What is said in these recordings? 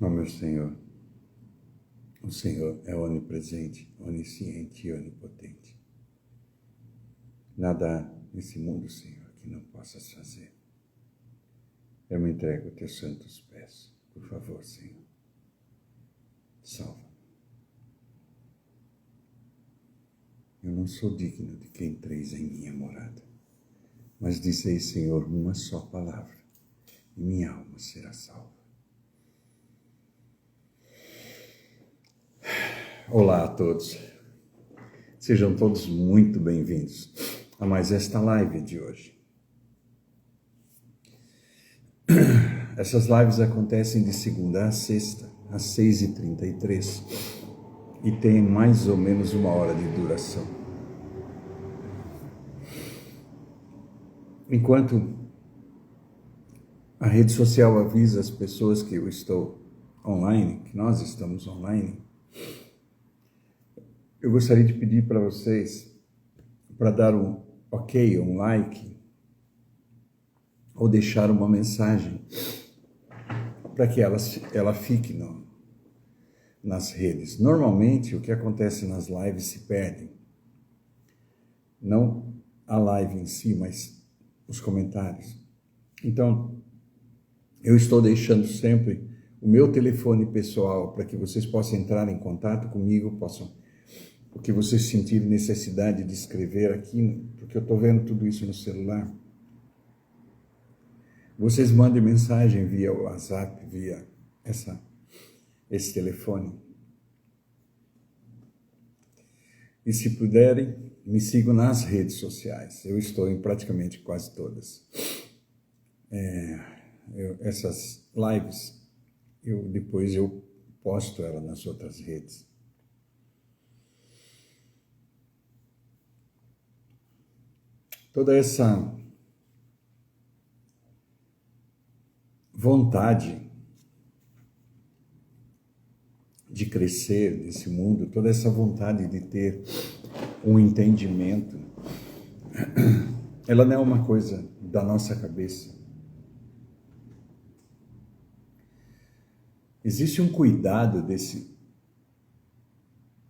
Ó meu Senhor, o Senhor é onipresente, onisciente e onipotente. Nada há nesse mundo, Senhor, que não possas fazer. Eu me entrego a teus santos pés. Por favor, Senhor, salva. Eu não sou digno de que entreis em minha morada, mas dizei, Senhor, uma só palavra, e minha alma será salva. Olá a todos. Sejam todos muito bem-vindos a mais esta live de hoje. Essas lives acontecem de segunda a sexta, às 6h33, e tem mais ou menos 1 hora de duração. Enquanto a rede social avisa as pessoas que eu estou online, que nós estamos online, eu gostaria de pedir para vocês para dar um ok, um like, ou deixar uma mensagem para que ela fique nas redes. Normalmente, o que acontece nas lives se perde. Não a live em si, mas os comentários. Então, eu estou deixando sempre o meu telefone pessoal para que vocês possam entrar em contato comigo, porque vocês sentirem necessidade de escrever aqui, porque eu estou vendo tudo isso no celular. Vocês mandem mensagem via WhatsApp, via esse telefone. E se puderem, me sigam nas redes sociais. Eu estou em praticamente quase todas. Essas lives, depois eu posto ela nas outras redes. Toda essa vontade de crescer nesse mundo, toda essa vontade de ter um entendimento, ela não é uma coisa da nossa cabeça. Existe um cuidado desse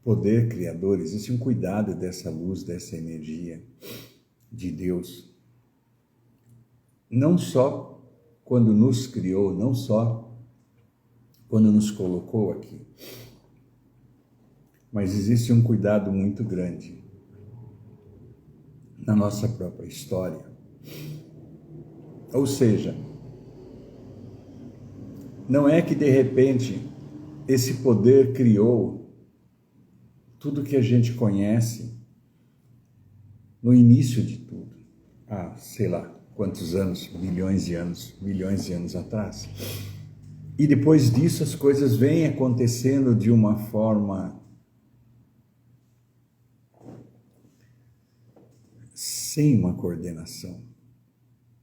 poder criador, existe um cuidado dessa luz, dessa energia de Deus. Não só quando nos criou, não só quando nos colocou aqui, mas existe um cuidado muito grande na nossa própria história. Ou seja, não é que de repente esse poder criou tudo que a gente conhece no início de tudo, há sei lá quantos anos, milhões de anos atrás. E depois disso as coisas vêm acontecendo de uma forma sem uma coordenação,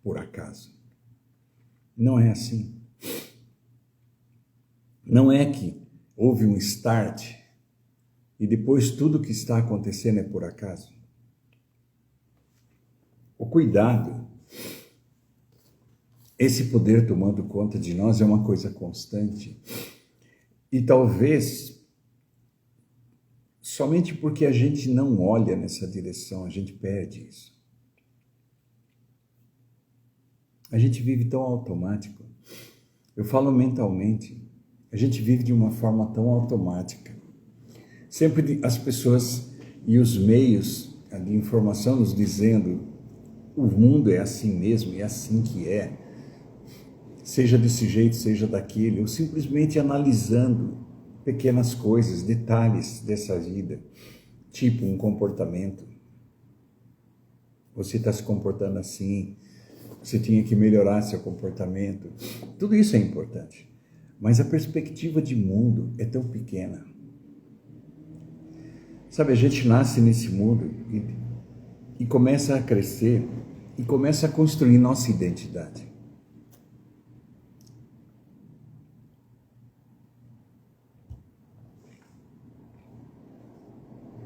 por acaso. Não é assim. Não é que houve um start e depois tudo que está acontecendo é por acaso. O cuidado, esse poder tomando conta de nós é uma coisa constante. E talvez, somente porque a gente não olha nessa direção, a gente perde isso. A gente vive tão automático. Eu falo mentalmente, a gente vive de uma forma tão automática. Sempre as pessoas e os meios de informação nos dizendo o mundo é assim mesmo, é assim que é. Seja desse jeito, seja daquele, ou simplesmente analisando pequenas coisas, detalhes dessa vida, tipo um comportamento. Você está se comportando assim, você tinha que melhorar seu comportamento. Tudo isso é importante, mas a perspectiva de mundo é tão pequena. Sabe, a gente nasce nesse mundo e começa a crescer e começa a construir nossa identidade.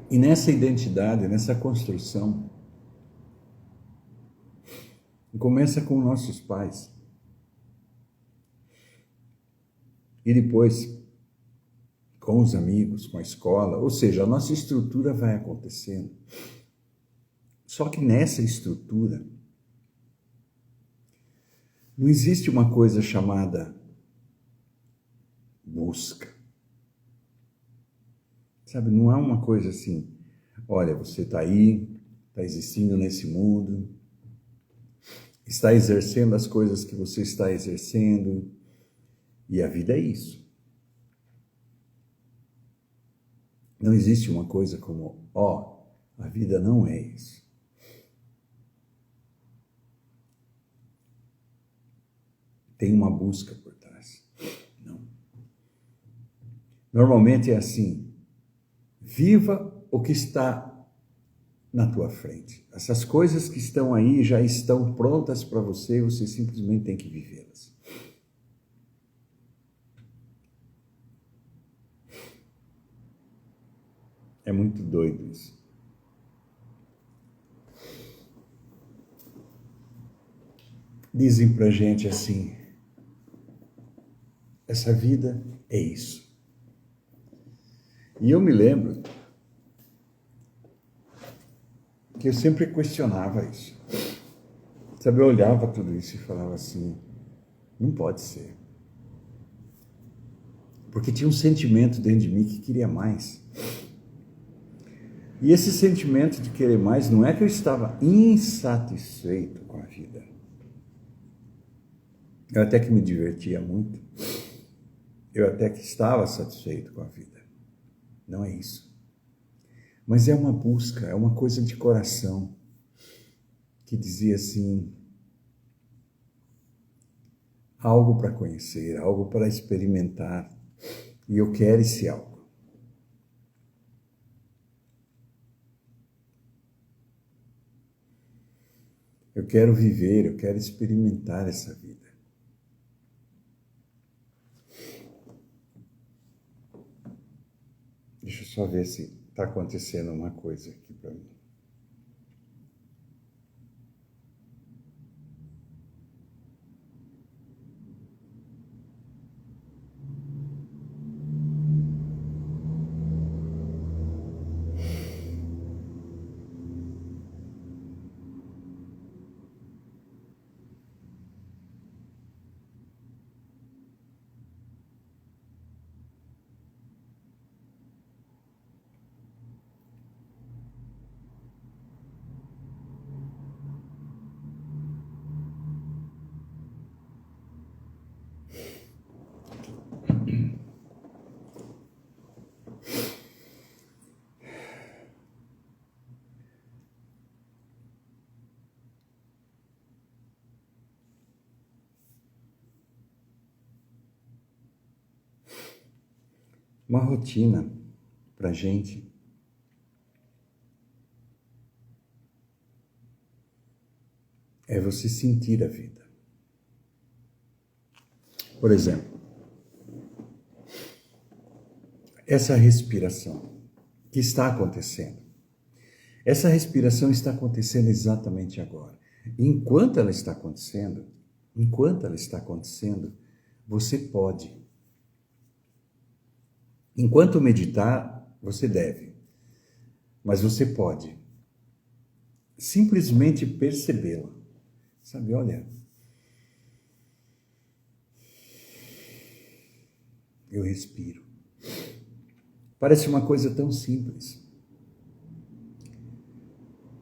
E nessa identidade, nessa construção, começa com nossos pais. e depois com os amigos, com a escola, ou seja, a nossa estrutura vai acontecendo. Só que nessa estrutura não existe uma coisa chamada busca. Sabe, não há uma coisa assim, olha, você está aí, está existindo nesse mundo, está exercendo as coisas que você está exercendo, e a vida é isso. Não existe uma coisa como, a vida não é isso. Tem uma busca por trás. Não. Normalmente é assim, viva o que está na tua frente. Essas coisas que estão aí já estão prontas para você, você simplesmente tem que vivê-las. É muito doido isso. Dizem pra gente assim, essa vida é isso. E eu me lembro que eu sempre questionava isso. Sabe, eu olhava tudo isso e falava assim, não pode ser. Porque tinha um sentimento dentro de mim que queria mais. E esse sentimento de querer mais não é que eu estava insatisfeito com a vida. Eu até que me divertia muito. Eu até que estava satisfeito com a vida. Não é isso. Mas é uma busca, é uma coisa de coração que dizia assim, algo para conhecer, algo para experimentar, e eu quero esse algo. Eu quero viver, eu quero experimentar essa vida. Deixa eu só ver se está acontecendo uma coisa aqui para mim. Uma rotina para a gente é você sentir a vida. Por exemplo, essa respiração que está acontecendo. Essa respiração está acontecendo exatamente agora. Enquanto ela está acontecendo, você pode. Enquanto meditar, você deve. Mas você pode simplesmente percebê-la. Sabe, olha, eu respiro. Parece uma coisa tão simples.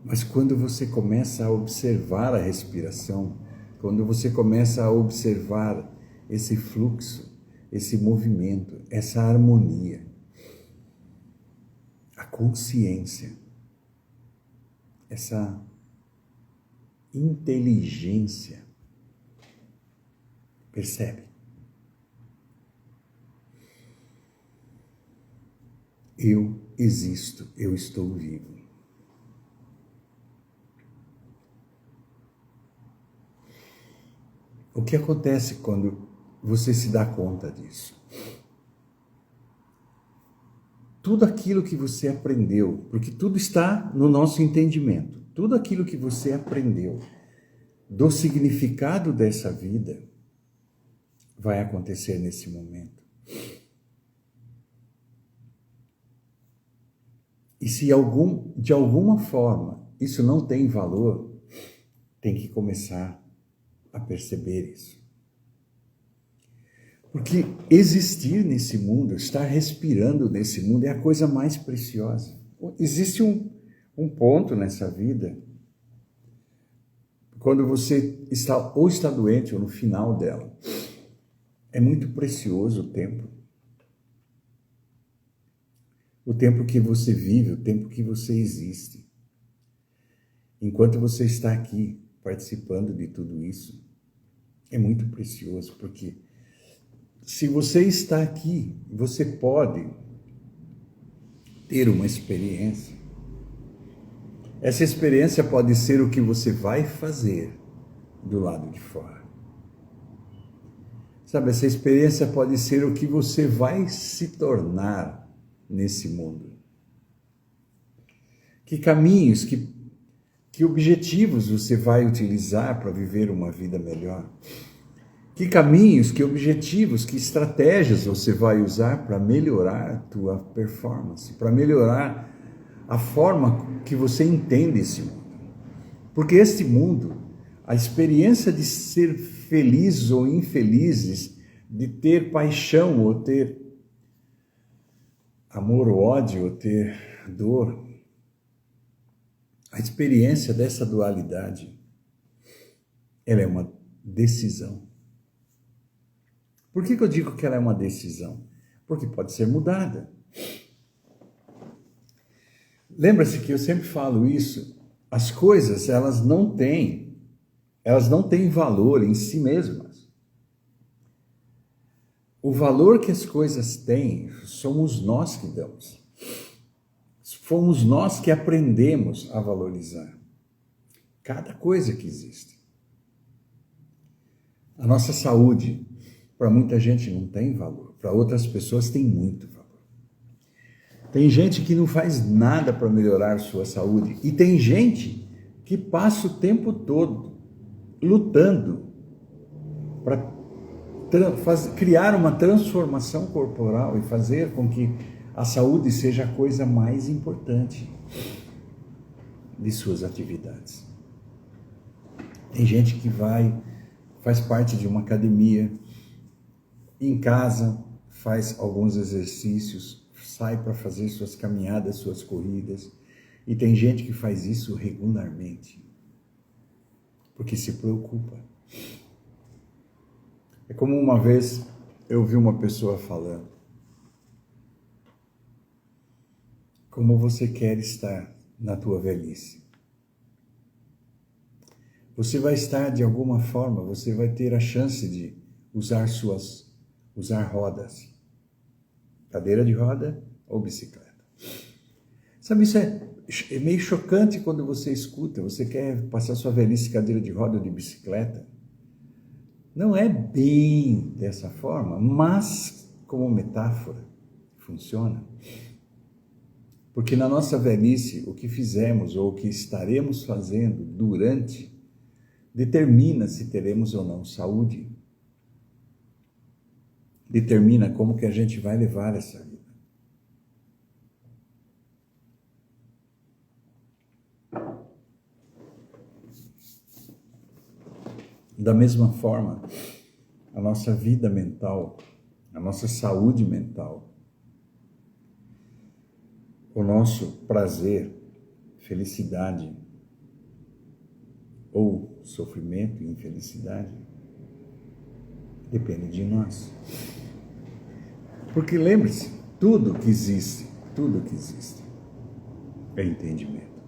Mas quando você começa a observar a respiração, quando você começa a observar esse fluxo, esse movimento, essa harmonia, a consciência, essa inteligência, percebe? Eu existo, eu estou vivo. O que acontece quando você se dá conta disso? Tudo aquilo que você aprendeu, porque tudo está no nosso entendimento, tudo aquilo que você aprendeu do significado dessa vida vai acontecer nesse momento. E se de alguma forma isso não tem valor, tem que começar a perceber isso. Porque existir nesse mundo, estar respirando nesse mundo é a coisa mais preciosa. Existe um ponto nessa vida, quando você está doente ou no final dela, é muito precioso o tempo. O tempo que você vive, o tempo que você existe. Enquanto você está aqui participando de tudo isso, é muito precioso, porque se você está aqui, você pode ter uma experiência. Essa experiência pode ser o que você vai fazer do lado de fora. Sabe, essa experiência pode ser o que você vai se tornar nesse mundo. Que caminhos, que objetivos você vai utilizar para viver uma vida melhor? Que caminhos, que objetivos, que estratégias você vai usar para melhorar a tua performance, para melhorar a forma que você entende esse mundo? Porque este mundo, a experiência de ser feliz ou infelizes, de ter paixão ou ter amor ou ódio ou ter dor, a experiência dessa dualidade, ela é uma decisão. Por que eu digo que ela é uma decisão? Porque pode ser mudada. Lembra-se que eu sempre falo isso, as coisas, elas não têm valor em si mesmas. O valor que as coisas têm, somos nós que damos. Fomos nós que aprendemos a valorizar cada coisa que existe. A nossa saúde, para muita gente não tem valor, para outras pessoas tem muito valor. Tem gente que não faz nada para melhorar sua saúde e tem gente que passa o tempo todo lutando para criar uma transformação corporal e fazer com que a saúde seja a coisa mais importante de suas atividades. Tem gente que faz parte de uma academia, em casa faz alguns exercícios, sai para fazer suas caminhadas, suas corridas, e tem gente que faz isso regularmente, porque se preocupa. É como uma vez eu vi uma pessoa falando, como você quer estar na tua velhice? Você vai estar de alguma forma, você vai ter a chance de usar rodas, cadeira de roda ou bicicleta. Sabe, isso é meio chocante quando você escuta, você quer passar sua velhice cadeira de roda ou de bicicleta. Não é bem dessa forma, mas como metáfora funciona. Porque na nossa velhice, o que fizemos ou o que estaremos fazendo durante determina se teremos ou não saúde. Determina como que a gente vai levar essa vida. Da mesma forma, a nossa vida mental, a nossa saúde mental, o nosso prazer, felicidade ou sofrimento e infelicidade, depende de nós. Porque lembre-se, tudo que existe é entendimento.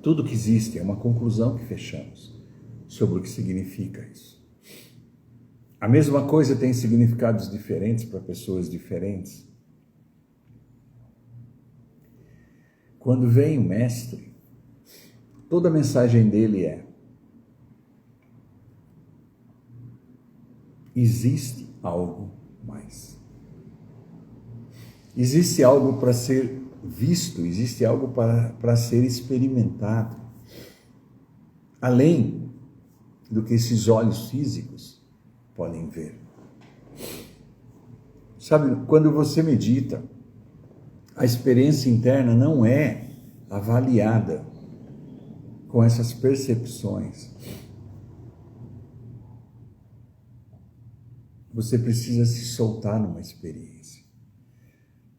Tudo que existe é uma conclusão que fechamos sobre o que significa isso. A mesma coisa tem significados diferentes para pessoas diferentes. Quando vem o mestre, toda a mensagem dele é: existe algo mais. Existe algo para ser visto, existe algo para ser experimentado, além do que esses olhos físicos podem ver. Sabe, quando você medita, A experiência interna não é avaliada com essas percepções. Você precisa se soltar numa experiência.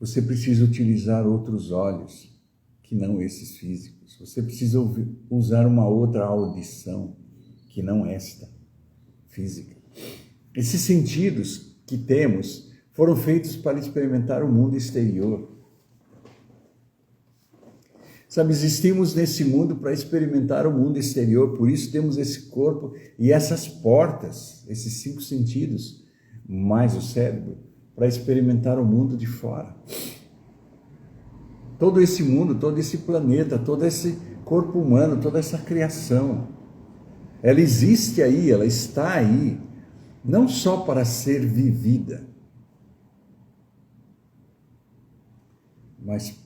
Você precisa utilizar outros olhos que não esses físicos. Você precisa usar uma outra audição que não esta física. Esses sentidos que temos foram feitos para experimentar o mundo exterior. Sabe, existimos nesse mundo para experimentar o mundo exterior, por isso temos esse corpo e essas portas, esses 5 sentidos, mais o cérebro, para experimentar o mundo de fora. Todo esse mundo, todo esse planeta, todo esse corpo humano, toda essa criação, ela existe aí, ela está aí, não só para ser vivida, mas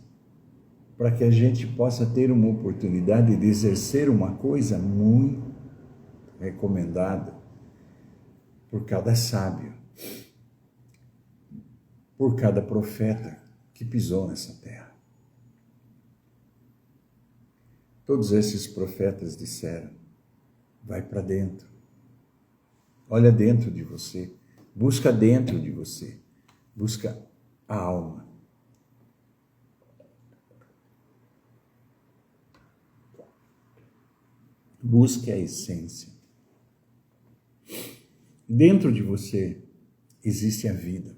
para que a gente possa ter uma oportunidade de exercer uma coisa muito recomendada por cada sábio, por cada profeta que pisou nessa terra. Todos esses profetas disseram: vai para dentro, olha dentro de você, busca dentro de você, busca a alma. Busque a essência. Dentro de você existe a vida.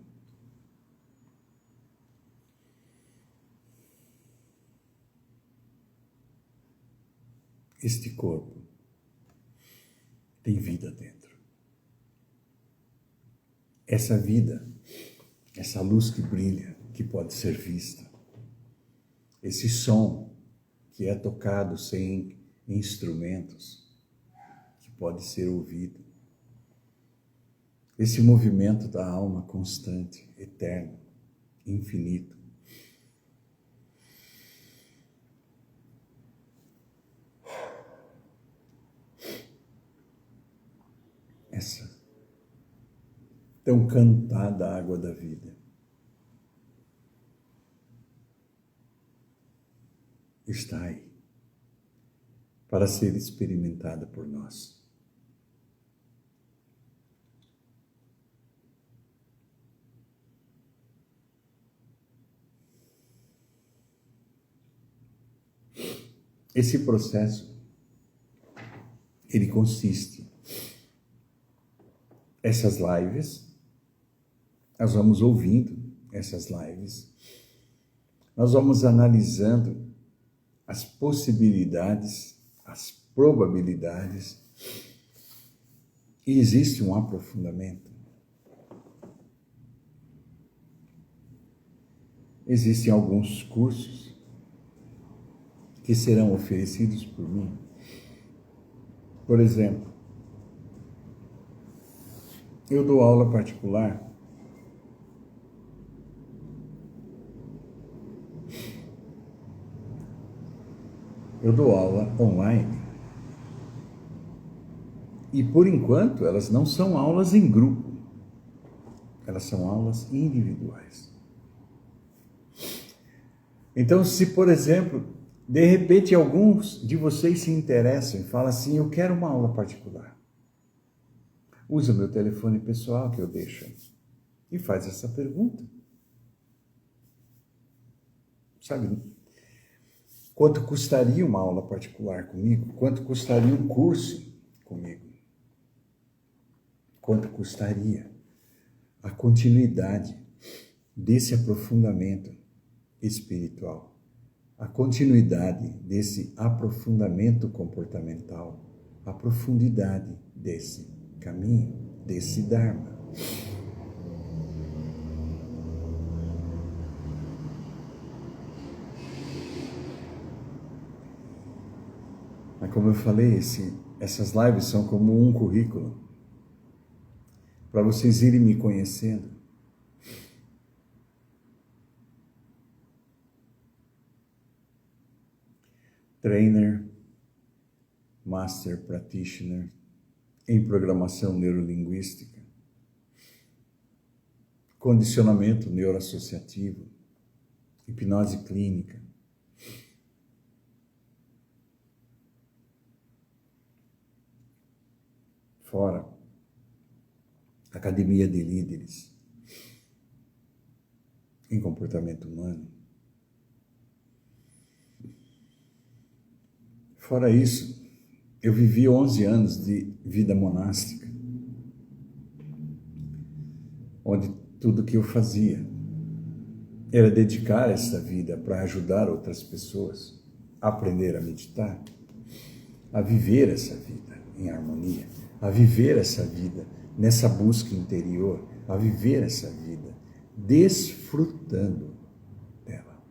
Este corpo tem vida dentro. Essa vida, essa luz que brilha, que pode ser vista. Esse som que é tocado sem instrumentos, que pode ser ouvido. Esse movimento da alma constante, eterno, infinito. Essa tão cantada água da vida está aí para ser experimentada por nós. Esse processo, ele consiste, essas lives, nós vamos ouvindo essas lives, nós vamos analisando as possibilidades, as probabilidades, e existe um aprofundamento. Existem alguns cursos que serão oferecidos por mim. Por exemplo, eu dou aula particular online. E por enquanto elas não são aulas em grupo, elas são aulas individuais. Então, se por exemplo, de repente alguns de vocês se interessam e falam assim: eu quero uma aula particular, usa meu telefone pessoal que eu deixo aí e faz essa pergunta. Sabe, quanto custaria uma aula particular comigo? Quanto custaria um curso comigo? Quanto custaria a continuidade desse aprofundamento espiritual? A continuidade desse aprofundamento comportamental? A profundidade desse caminho, desse Dharma? Mas como eu falei, essas lives são como um currículo para vocês irem me conhecendo. Trainer, Master Practitioner em Programação hipnose clínica, fora academia de líderes em comportamento humano. Fora isso, eu vivi 11 anos de vida monástica, onde tudo que eu fazia era dedicar essa vida para ajudar outras pessoas a aprender a meditar, a viver essa vida em harmonia, a viver essa vida nessa busca interior, a viver essa vida desfrutando dela.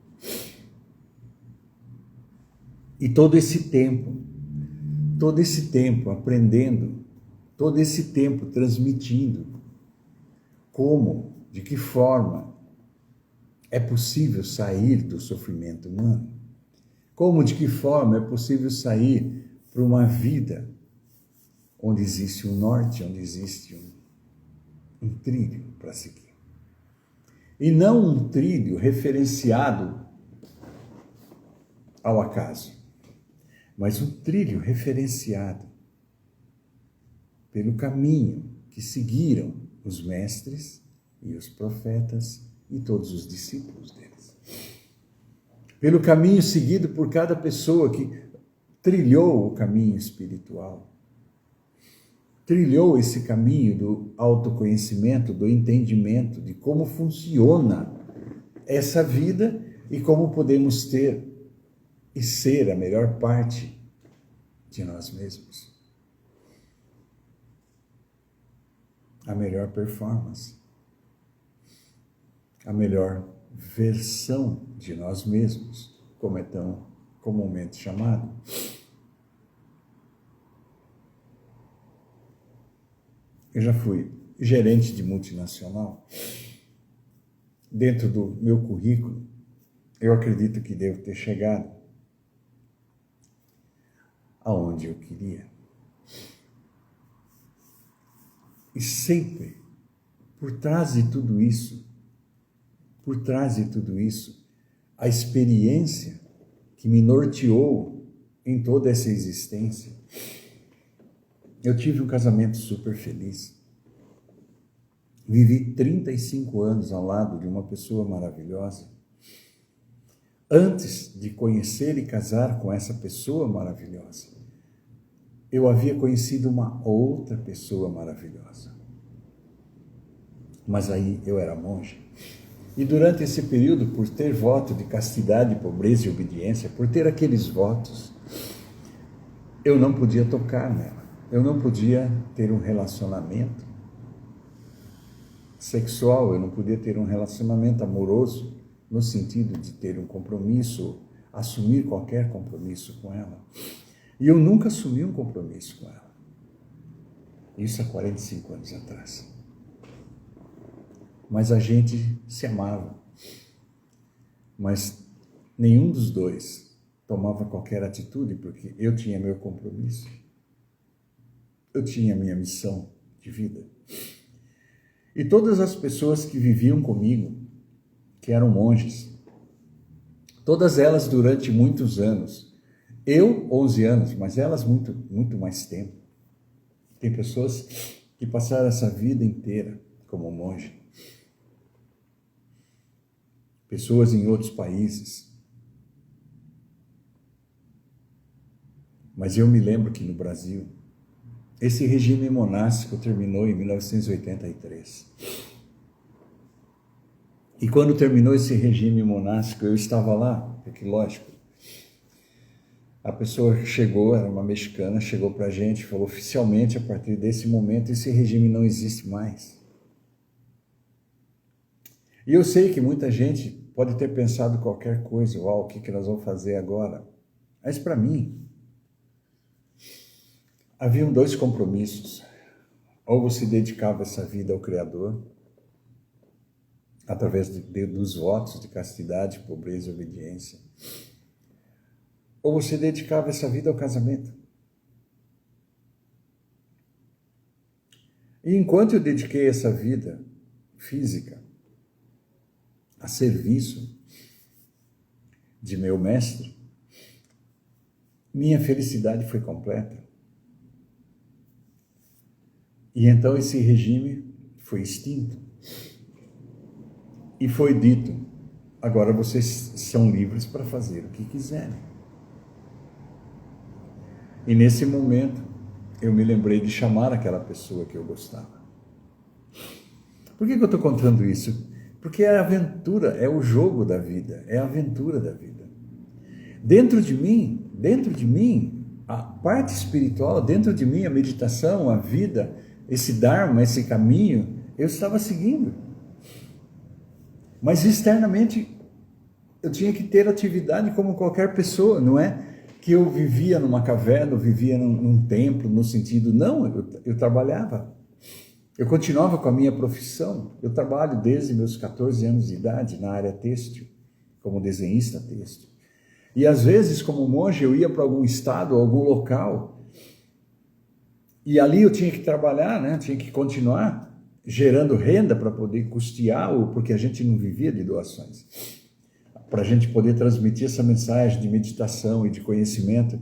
E todo esse tempo aprendendo, todo esse tempo transmitindo como, de que forma é possível sair do sofrimento humano, como, de que forma é possível sair para uma vida onde existe um norte, onde existe um trilho para seguir. E não um trilho referenciado ao acaso, mas um trilho referenciado pelo caminho que seguiram os mestres e os profetas e todos os discípulos deles. Pelo caminho seguido por cada pessoa que trilhou o caminho espiritual, trilhou esse caminho do autoconhecimento, do entendimento de como funciona essa vida e como podemos ter e ser a melhor parte de nós mesmos. A melhor performance, a melhor versão de nós mesmos, como é tão comumente chamado. Eu já fui gerente de multinacional. Dentro do meu currículo, eu acredito que devo ter chegado aonde eu queria. E sempre, por trás de tudo isso, a experiência que me norteou em toda essa existência. Eu tive um casamento super feliz. Vivi 35 anos ao lado de uma pessoa maravilhosa. Antes de conhecer e casar com essa pessoa maravilhosa, eu havia conhecido uma outra pessoa maravilhosa. Mas aí eu era monge. E durante esse período, por ter voto de castidade, pobreza e obediência, por ter aqueles votos, eu não podia tocar nela. Eu não podia ter um relacionamento sexual, eu não podia ter um relacionamento amoroso, no sentido de ter um compromisso, assumir qualquer compromisso com ela. E eu nunca assumi um compromisso com ela. Isso há 45 anos atrás. Mas a gente se amava. Mas nenhum dos dois tomava qualquer atitude, porque eu tinha meu compromisso. Eu tinha minha missão de vida. E todas as pessoas que viviam comigo, que eram monges, todas elas durante muitos anos, eu 11 anos, mas elas muito mais tempo. Tem pessoas que passaram essa vida inteira como monge. Pessoas em outros países. Mas eu me lembro que no Brasil, esse regime monástico terminou em 1983. E quando terminou esse regime monástico, eu estava lá, porque lógico, a pessoa chegou, era uma mexicana, chegou para a gente e falou, oficialmente, a partir desse momento, esse regime não existe mais. E eu sei que muita gente pode ter pensado qualquer coisa, o que nós vamos fazer agora? Mas para mim, haviam dois compromissos. Ou você dedicava essa vida ao Criador, através dos votos de castidade, pobreza e obediência. Ou você dedicava essa vida ao casamento. E enquanto eu dediquei essa vida física a serviço de meu mestre, minha felicidade foi completa. E então esse regime foi extinto. E foi dito, agora vocês são livres para fazer o que quiserem. E nesse momento, eu me lembrei de chamar aquela pessoa que eu gostava. Por que eu estou contando isso? Porque é a aventura, é o jogo da vida, é a aventura da vida. Dentro de mim, a parte espiritual, dentro de mim, a meditação, a vida, esse Dharma, esse caminho, eu estava seguindo. Mas externamente, eu tinha que ter atividade como qualquer pessoa, não é que eu vivia numa caverna, eu vivia num templo, no sentido, não, eu trabalhava. Eu continuava com a minha profissão, eu trabalho desde meus 14 anos de idade na área têxtil, como desenhista têxtil. E às vezes, como monge, eu ia para algum estado, algum local, e ali eu tinha que trabalhar, né? Tinha que continuar gerando renda para poder custear, porque a gente não vivia de doações. Para a gente poder transmitir essa mensagem de meditação e de conhecimento,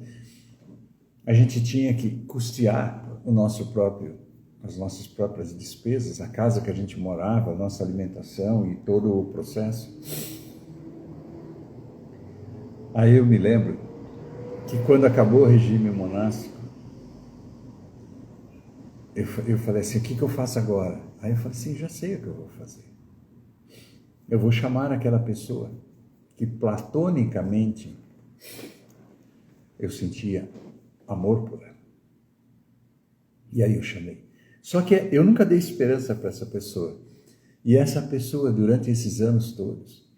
a gente tinha que custear as nossas próprias despesas, a casa que a gente morava, a nossa alimentação e todo o processo. Aí eu me lembro que quando acabou o regime monástico, eu falei assim, o que eu faço agora? Aí eu falei assim, já sei o que eu vou fazer. Eu vou chamar aquela pessoa que platonicamente eu sentia amor por ela. E aí eu chamei. Só que eu nunca dei esperança para essa pessoa. E essa pessoa, durante esses anos todos,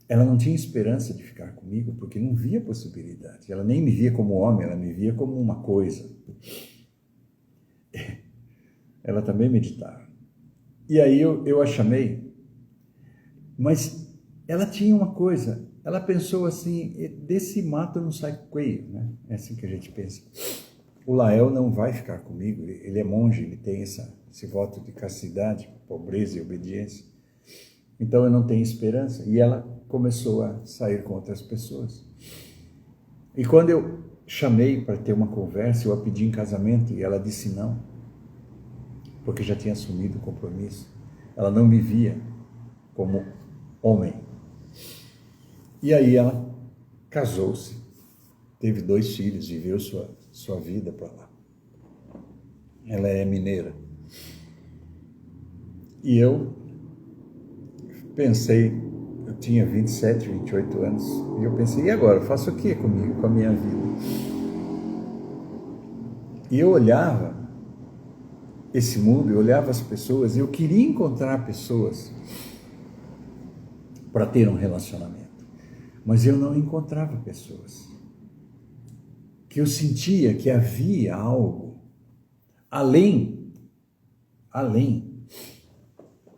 ela não tinha esperança de ficar comigo, porque não via possibilidade. Ela nem me via como homem, ela me via como uma coisa. Ela também meditava. E aí eu a chamei, mas ela tinha uma coisa, ela pensou assim, desse mato não sai coelho, né? É assim que a gente pensa. O Lael não vai ficar comigo, ele é monge, ele tem esse voto de castidade, pobreza e obediência. Então eu não tenho esperança. E ela começou a sair com outras pessoas. E quando eu chamei para ter uma conversa, eu a pedi em casamento e ela disse não, porque já tinha assumido o compromisso. Ela não me via como homem. E aí ela casou-se, teve 2 filhos, viveu sua vida para lá. Ela é mineira. E eu pensei, eu tinha 27, 28 anos, e eu pensei, e agora? Eu faço o que comigo, com a minha vida? E eu olhava esse mundo, eu olhava as pessoas, e eu queria encontrar pessoas para ter um relacionamento, mas eu não encontrava pessoas. Que eu sentia que havia algo além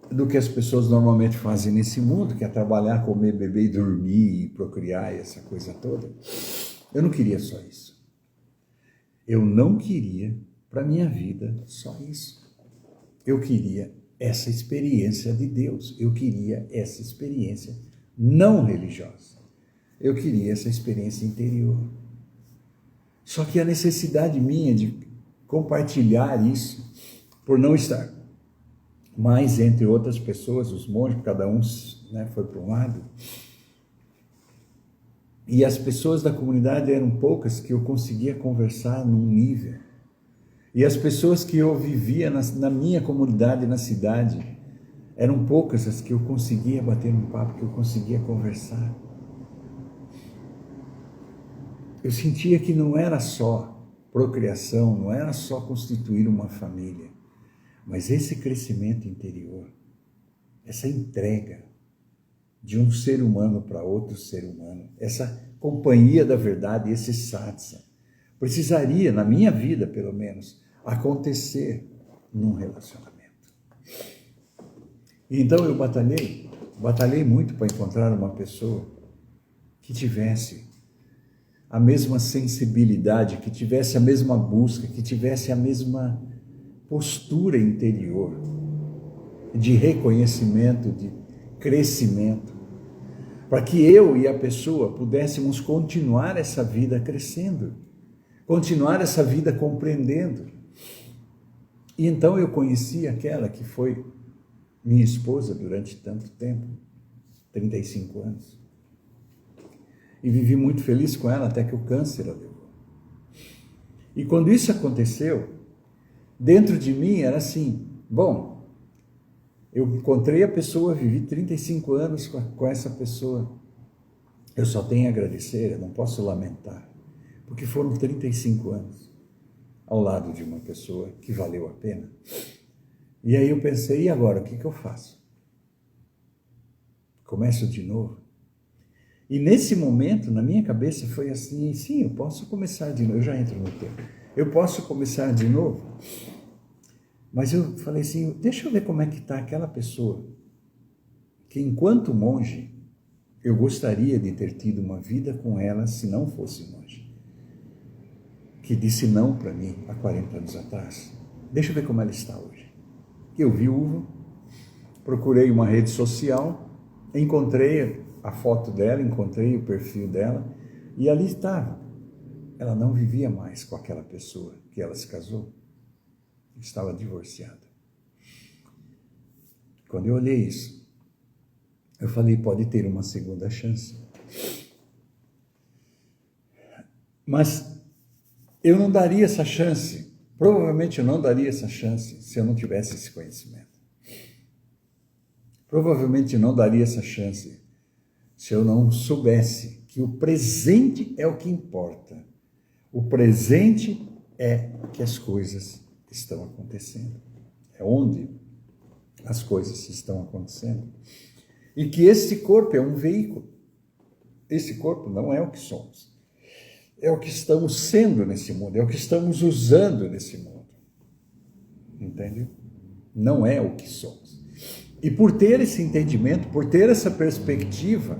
do que as pessoas normalmente fazem nesse mundo, que é trabalhar, comer, beber e dormir, e procriar e essa coisa toda. Eu não queria só isso. Eu não queria para minha vida só isso. Eu queria essa experiência de Deus. Eu queria essa experiência não religiosa. Eu queria essa experiência interior. Só que a necessidade minha de compartilhar isso, por não estar mais entre outras pessoas, os monges, cada um, né, foi para um lado, e as pessoas da comunidade eram poucas que eu conseguia conversar num nível. E as pessoas que eu vivia na minha comunidade, na cidade, eram poucas as que eu conseguia bater um papo, que eu conseguia conversar. Eu sentia que não era só procriação, não era só constituir uma família, mas esse crescimento interior, essa entrega de um ser humano para outro ser humano, essa companhia da verdade, esse satsang, precisaria, na minha vida pelo menos, acontecer num relacionamento. E então eu batalhei muito para encontrar uma pessoa que tivesse a mesma sensibilidade, que tivesse a mesma busca, que tivesse a mesma postura interior de reconhecimento, de crescimento. para que eu e a pessoa pudéssemos continuar essa vida crescendo, continuar essa vida compreendendo. E então eu conheci aquela que foi minha esposa durante tanto tempo, 35 anos. E vivi muito feliz com ela até que o câncer a levou. E quando isso aconteceu, dentro de mim era assim, bom, eu encontrei a pessoa, vivi 35 anos com essa pessoa. Eu só tenho a agradecer, eu não posso lamentar, porque foram 35 anos ao lado de uma pessoa que valeu a pena. E aí eu pensei, e agora, o que eu faço? Começo de novo? E nesse momento, na minha cabeça, foi assim, sim, eu posso começar de novo, eu já entro no tempo, eu posso começar de novo? Mas eu falei assim, deixa eu ver como é que está aquela pessoa que, enquanto monge, eu gostaria de ter tido uma vida com ela se não fosse monge. Que disse não para mim há 40 anos atrás. Deixa eu ver como ela está hoje. Eu, viúvo, procurei uma rede social, encontrei a foto dela, encontrei o perfil dela, e ali estava. Ela não vivia mais com aquela pessoa que ela se casou. Estava divorciada. Quando eu olhei isso, eu falei, pode ter uma segunda chance. Mas eu não daria essa chance, provavelmente eu não daria essa chance se eu não tivesse esse conhecimento. Provavelmente eu não daria essa chance se eu não soubesse que o presente é o que importa. O presente é que as coisas estão acontecendo. É onde as coisas estão acontecendo. E que esse corpo é um veículo. Esse corpo não é o que somos. É o que estamos sendo nesse mundo, é o que estamos usando nesse mundo. Entende? Não é o que somos. E por ter esse entendimento, por ter essa perspectiva,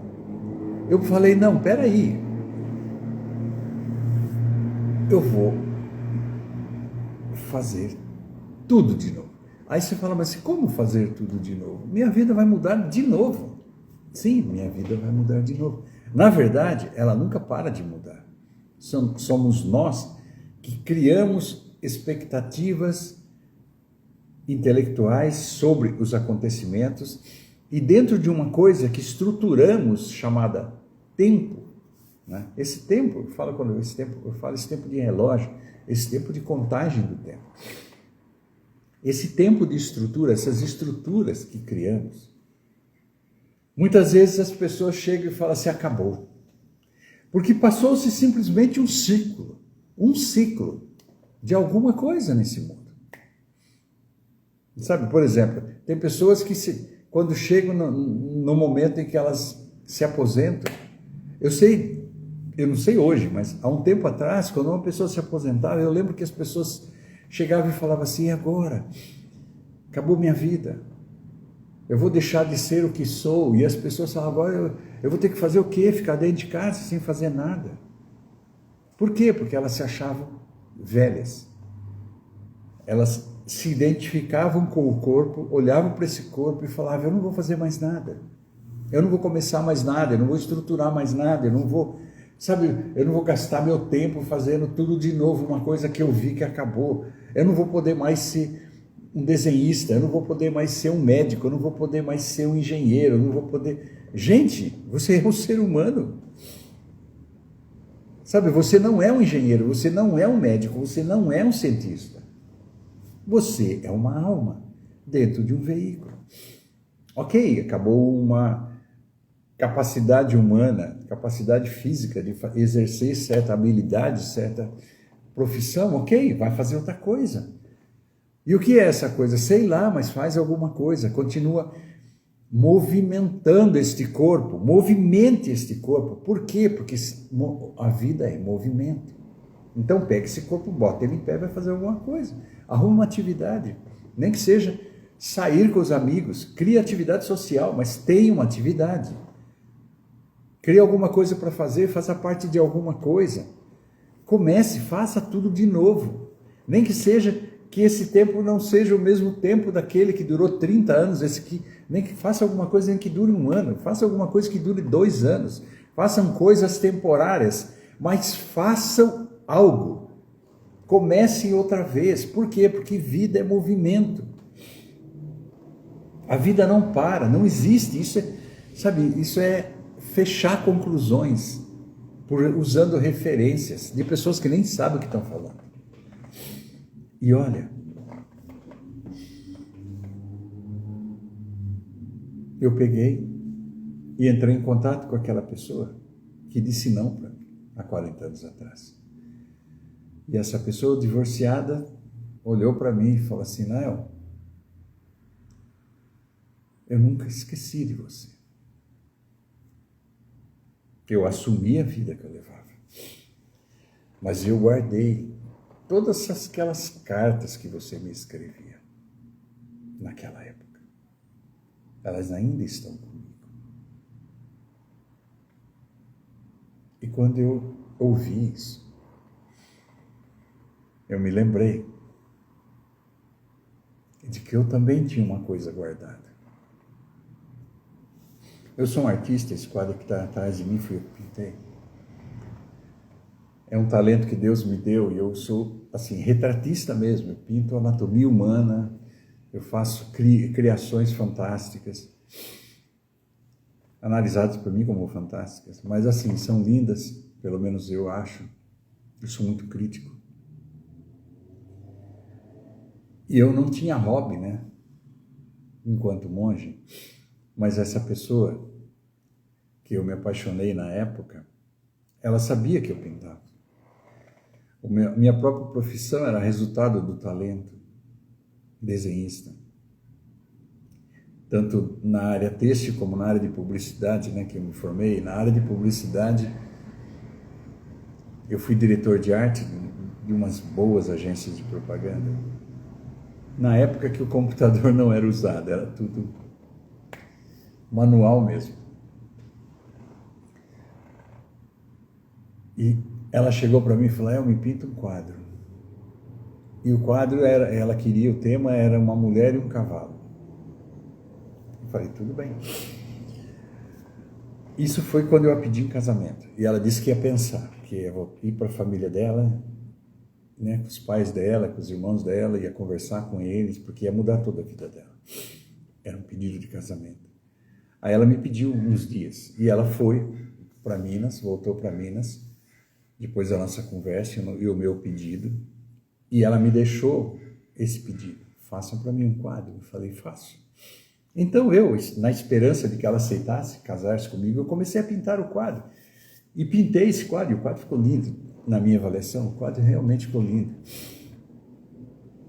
eu falei, não, peraí, eu vou fazer tudo de novo. Aí você fala, mas como fazer tudo de novo? Minha vida vai mudar de novo. Sim, minha vida vai mudar de novo. Na verdade, ela nunca para de mudar. Somos nós que criamos expectativas intelectuais sobre os acontecimentos e dentro de uma coisa que estruturamos chamada tempo, né? Esse tempo, eu falo esse tempo de relógio, esse tempo de contagem do tempo. Esse tempo de estrutura, essas estruturas que criamos, muitas vezes as pessoas chegam e falam assim, acabou. Porque passou-se simplesmente um ciclo de alguma coisa nesse mundo. Sabe, por exemplo, tem pessoas que quando chegam no momento em que elas se aposentam, eu não sei hoje, mas há um tempo atrás, quando uma pessoa se aposentava, eu lembro que as pessoas chegavam e falavam assim, e agora? Acabou minha vida. Eu vou deixar de ser o que sou. E as pessoas falavam, agora eu vou ter que fazer o quê? Ficar dentro de casa sem fazer nada. Por quê? Porque elas se achavam velhas. Elas se identificavam com o corpo, olhavam para esse corpo e falavam, eu não vou fazer mais nada. Eu não vou começar mais nada, eu não vou estruturar mais nada, eu não vou gastar meu tempo fazendo tudo de novo, uma coisa que eu vi que acabou. Eu não vou poder mais ser um desenhista, eu não vou poder mais ser um médico, eu não vou poder mais ser um engenheiro, eu não vou poder... Gente, você é um ser humano. Sabe, você não é um engenheiro, você não é um médico, você não é um cientista. Você é uma alma dentro de um veículo. Ok, acabou uma capacidade humana, capacidade física de exercer certa habilidade, certa profissão, ok, vai fazer outra coisa. E o que é essa coisa? Sei lá, mas faz alguma coisa, continua movimentando este corpo, movimente este corpo. Por quê? Porque a vida é movimento. Então pega esse corpo, bota ele em pé, vai fazer alguma coisa. Arruma uma atividade, nem que seja sair com os amigos, cria atividade social, mas tenha uma atividade. Cria alguma coisa para fazer, faça parte de alguma coisa. Comece, faça tudo de novo. Nem que seja que esse tempo não seja o mesmo tempo daquele que durou 30 anos, esse que nem que faça alguma coisa nem que dure 1 ano, faça alguma coisa que dure 2 anos, façam coisas temporárias, mas façam algo. Comecem outra vez. Por quê? Porque vida é movimento. A vida não para, não existe. Isso é, sabe, isso é fechar conclusões usando referências de pessoas que nem sabem o que estão falando. E olha, eu peguei e entrei em contato com aquela pessoa que disse não para mim há 40 anos atrás. E essa pessoa divorciada olhou para mim e falou assim: Nael, eu nunca esqueci de você. Eu assumi a vida que eu levava. Mas eu guardei todas aquelas cartas que você me escrevia naquela época. Elas ainda estão comigo. E quando eu ouvi isso, eu me lembrei de que eu também tinha uma coisa guardada. Eu sou um artista, esse quadro que está atrás de mim foi eu que pintei. É um talento que Deus me deu e eu sou, assim, retratista mesmo. Eu pinto anatomia humana, eu faço criações fantásticas, analisadas por mim como fantásticas, mas assim, são lindas, pelo menos eu acho. Eu sou muito crítico. E eu não tinha hobby, né? Enquanto monge. Mas essa pessoa, que eu me apaixonei na época, ela sabia que eu pintava. Minha própria profissão era resultado do talento, desenhista. Tanto na área têxtil como na área de publicidade, né, que eu me formei. Na área de publicidade, eu fui diretor de arte de umas boas agências de propaganda. Na época que o computador não era usado, era tudo manual mesmo. E ela chegou para mim e falou: me pinta um quadro. E o quadro ela queria, o tema era uma mulher e um cavalo. Eu falei: tudo bem. Isso foi quando eu a pedi em casamento. E ela disse que ia pensar, que ia ir para a família dela, né, com os pais dela, com os irmãos dela, ia conversar com eles, porque ia mudar toda a vida dela. Era um pedido de casamento. Aí ela me pediu uns dias, e ela foi para Minas, voltou para Minas, depois da nossa conversa e o meu pedido, e ela me deixou esse pedido: façam para mim um quadro. Eu falei: faço. Então eu, na esperança de que ela aceitasse casar-se comigo, eu comecei a pintar o quadro, e pintei esse quadro, e o quadro ficou lindo. Na minha avaliação, o quadro realmente ficou lindo.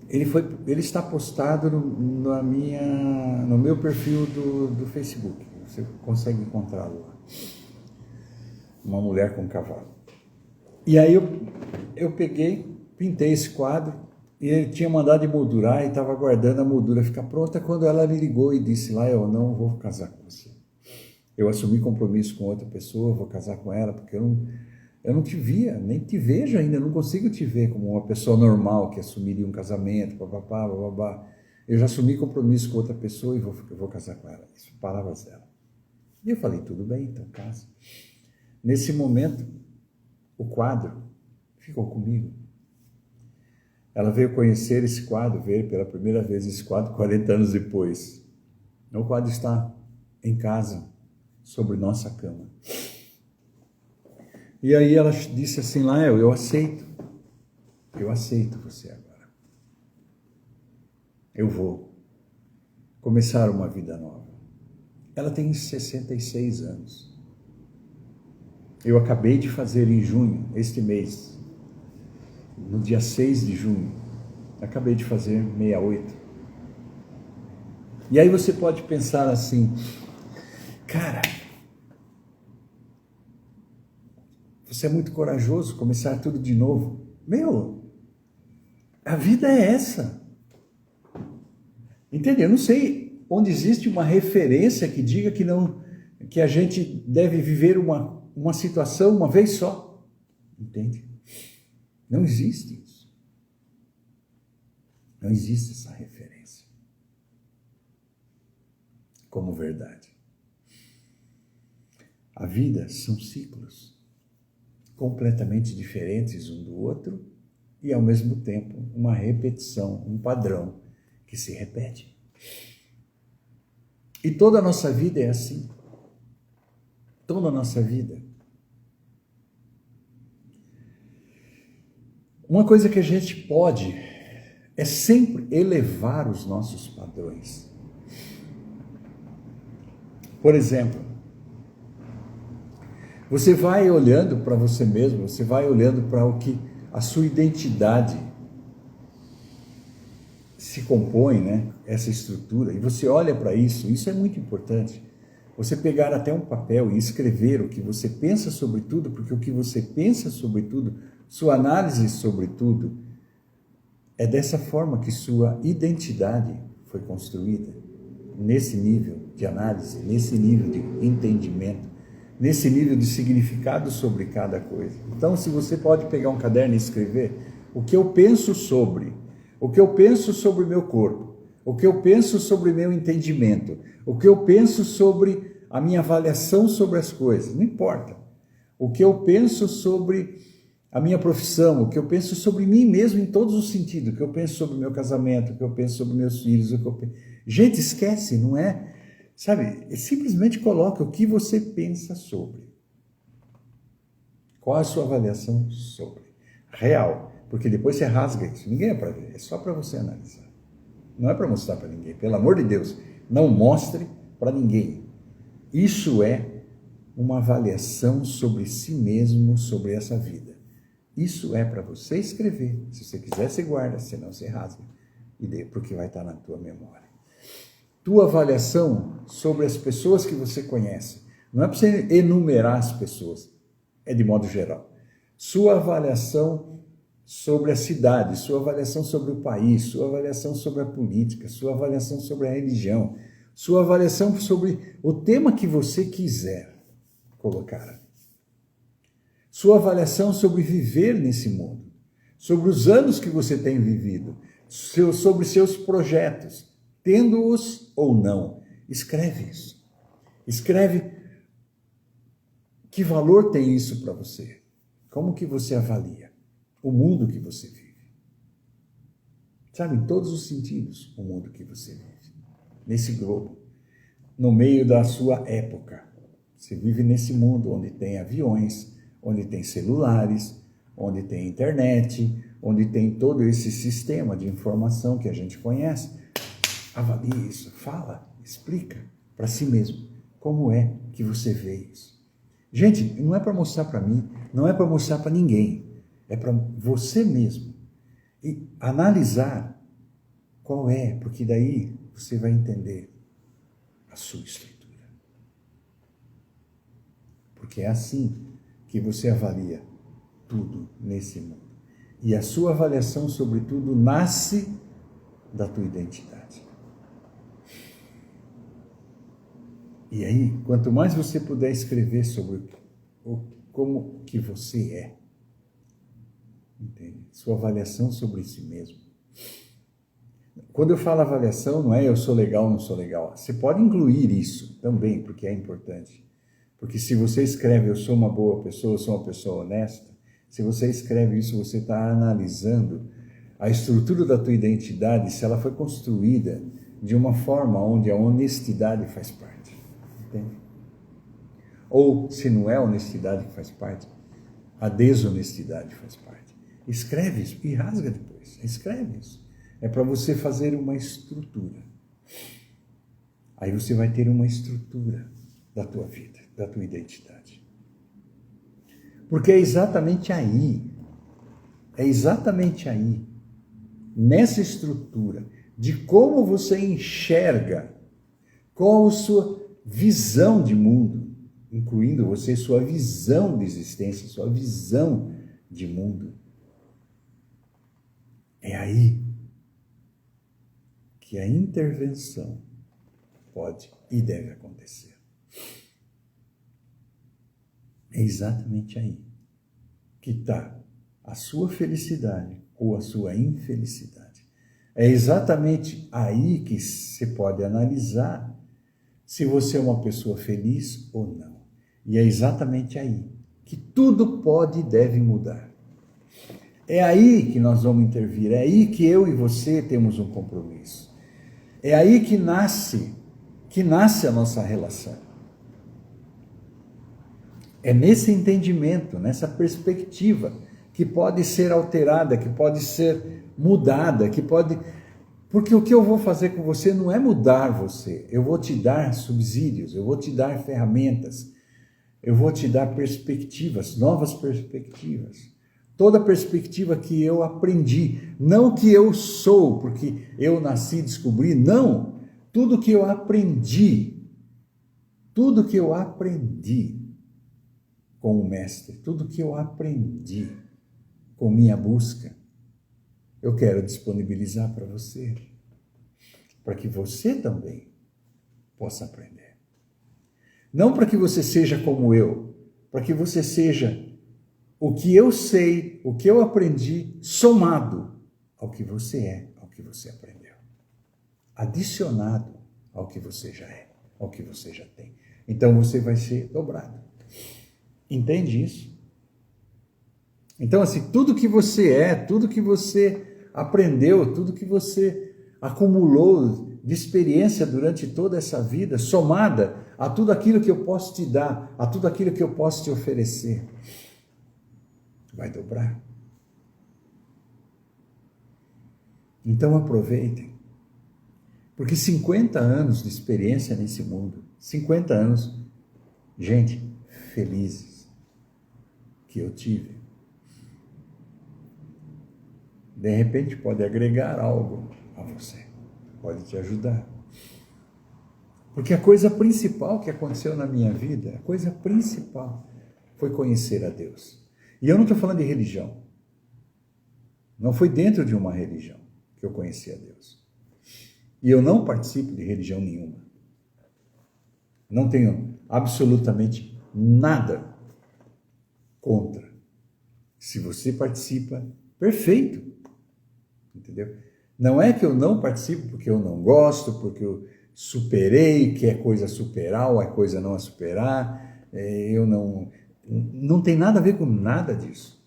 Ele está postado no meu perfil do Facebook. Você consegue encontrá-lo lá. Uma mulher com um cavalo. E aí eu peguei, pintei esse quadro, e ele tinha mandado emoldurar e estava aguardando a moldura ficar pronta quando ela me ligou e disse: lá, eu não vou casar com você. Eu assumi compromisso com outra pessoa, vou casar com ela, porque eu não te via, nem te vejo ainda, eu não consigo te ver como uma pessoa normal que assumiria um casamento, papapá, bababá. Eu já assumi compromisso com outra pessoa e vou casar com ela. Isso, palavras dela. E eu falei: tudo bem, então casa. Nesse momento, o quadro ficou comigo. Ela veio conhecer esse quadro, ver pela primeira vez esse quadro 40 anos depois. O quadro está em casa, sobre nossa cama. E aí ela disse assim: Lael, eu aceito você agora. Eu vou começar uma vida nova. Ela tem 66 anos. Eu acabei de fazer em junho, este mês, no dia 6 de junho, acabei de fazer 68. E aí você pode pensar assim: cara, você é muito corajoso, começar tudo de novo. Meu, a vida é essa. Entende? Eu não sei onde existe uma referência que diga que a gente deve viver uma situação uma vez só. Entende? Não existe isso. Não existe essa referência como verdade. A vida são ciclos completamente diferentes um do outro e, ao mesmo tempo, uma repetição, um padrão que se repete. E toda a nossa vida é assim. Toda a nossa vida. Uma coisa que a gente pode é sempre elevar os nossos padrões. Por exemplo, você vai olhando para você mesmo, você vai olhando para o que a sua identidade se compõe, né? Essa estrutura, e você olha para isso é muito importante. Você pegar até um papel e escrever o que você pensa sobre tudo, porque o que você pensa sobre tudo, sua análise sobre tudo, é dessa forma que sua identidade foi construída, nesse nível de análise, nesse nível de entendimento, nesse nível de significado sobre cada coisa. Então, se você pode pegar um caderno e escrever o que eu penso sobre o meu corpo, o que eu penso sobre o meu entendimento, o que eu penso sobre a minha avaliação sobre as coisas, não importa. O que eu penso sobre a minha profissão, o que eu penso sobre mim mesmo em todos os sentidos, o que eu penso sobre o meu casamento, o que eu penso sobre meus filhos, o que eu penso... Gente, esquece, não é? Sabe, simplesmente coloca o que você pensa sobre. Qual a sua avaliação sobre? Real. Porque depois você rasga isso. Ninguém é para ver, é só para você analisar. Não é para mostrar para ninguém. Pelo amor de Deus, não mostre para ninguém. Isso é uma avaliação sobre si mesmo, sobre essa vida. Isso é para você escrever. Se você quiser, você guarda, senão você rasga. Porque vai estar na tua memória. Tua avaliação sobre as pessoas que você conhece. Não é para você enumerar as pessoas, é de modo geral. Sua avaliação sobre a cidade, sua avaliação sobre o país, sua avaliação sobre a política, sua avaliação sobre a religião, sua avaliação sobre o tema que você quiser colocar. Sua avaliação sobre viver nesse mundo, sobre os anos que você tem vivido, sobre seus projetos, tendo-os ou não. Escreve isso. Escreve que valor tem isso para você. Como que você avalia o mundo que você vive? Sabe, em todos os sentidos, o mundo que você vive. Nesse globo, no meio da sua época. Você vive nesse mundo onde tem aviões, onde tem celulares, onde tem internet, onde tem todo esse sistema de informação que a gente conhece. Avalie isso, fala, explica para si mesmo como é que você vê isso. Gente, não é para mostrar para mim, não é para mostrar para ninguém, é para você mesmo. E analisar qual é, porque daí você vai entender a sua estrutura. Porque é assim que você avalia tudo nesse mundo. E a sua avaliação sobre tudo nasce da tua identidade. E aí, quanto mais você puder escrever sobre como que você é, entende? Sua avaliação sobre si mesmo. Quando eu falo avaliação, não é eu sou legal ou não sou legal. Você pode incluir isso também, porque é importante. Porque se você escreve eu sou uma boa pessoa, eu sou uma pessoa honesta, se você escreve isso, você está analisando a estrutura da tua identidade, se ela foi construída de uma forma onde a honestidade faz parte. Entende? Ou, se não é a honestidade que faz parte, a desonestidade faz parte. Escreve isso e rasga depois. Escreve isso. É para você fazer uma estrutura. Aí você vai ter uma estrutura da tua vida, da tua identidade. Porque é exatamente aí, nessa estrutura, de como você enxerga, qual a sua visão de mundo, incluindo você, sua visão de existência, sua visão de mundo. É aí que a intervenção pode e deve acontecer. É exatamente aí que está a sua felicidade ou a sua infelicidade. É exatamente aí que você pode analisar se você é uma pessoa feliz ou não. E é exatamente aí que tudo pode e deve mudar. É aí que nós vamos intervir, é aí que eu e você temos um compromisso. É aí que nasce a nossa relação. É nesse entendimento, nessa perspectiva, que pode ser alterada, que pode ser mudada, que pode... Porque o que eu vou fazer com você não é mudar você, eu vou te dar subsídios, eu vou te dar ferramentas, eu vou te dar perspectivas, novas perspectivas. Toda perspectiva que eu aprendi, não que eu sou, porque eu nasci e descobri, não. Tudo que eu aprendi com o Mestre, tudo que eu aprendi com minha busca, eu quero disponibilizar para você, para que você também possa aprender. Não para que você seja como eu, para que você seja o que eu sei, o que eu aprendi, somado ao que você é, ao que você aprendeu. Adicionado ao que você já é, ao que você já tem. Então você vai ser dobrado. Entende isso? Então, assim, tudo que você é, tudo que você aprendeu, tudo que você acumulou de experiência durante toda essa vida, somada a tudo aquilo que eu posso te dar, a tudo aquilo que eu posso te oferecer, vai dobrar. Então aproveitem. Porque 50 anos de experiência nesse mundo, 50 anos, gente, felizes que eu tive. De repente pode agregar algo a você, pode te ajudar. Porque a coisa principal que aconteceu na minha vida, a coisa principal foi conhecer a Deus. E eu não estou falando de religião. Não foi dentro de uma religião que eu conheci a Deus. E eu não participo de religião nenhuma. Não tenho absolutamente nada contra. Se você participa, perfeito. Entendeu? Não é que eu não participo porque eu não gosto, porque eu superei, que é coisa superar ou é coisa não a superar. Eu não tem nada a ver com nada disso.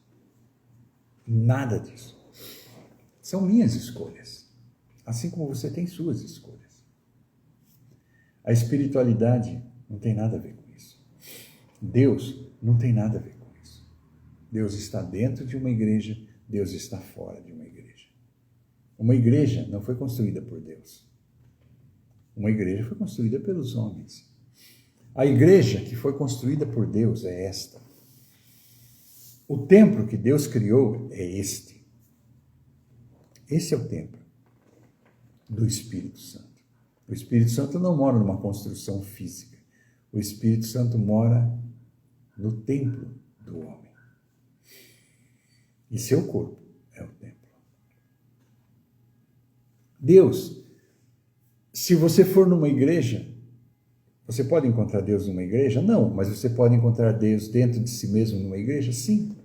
Nada disso. São minhas escolhas. Assim como você tem suas escolhas. A espiritualidade não tem nada a ver com isso. Deus não tem nada a ver com isso. Deus está dentro de uma igreja, Deus está fora de uma igreja. Uma igreja não foi construída por Deus. Uma igreja foi construída pelos homens. A igreja que foi construída por Deus é esta. O templo que Deus criou é este. Esse é o templo do Espírito Santo. O Espírito Santo não mora numa construção física. O Espírito Santo mora no templo do homem. E seu corpo é o templo. Deus, se você for numa igreja, você pode encontrar Deus numa igreja? Não, mas você pode encontrar Deus dentro de si mesmo numa igreja? Sim.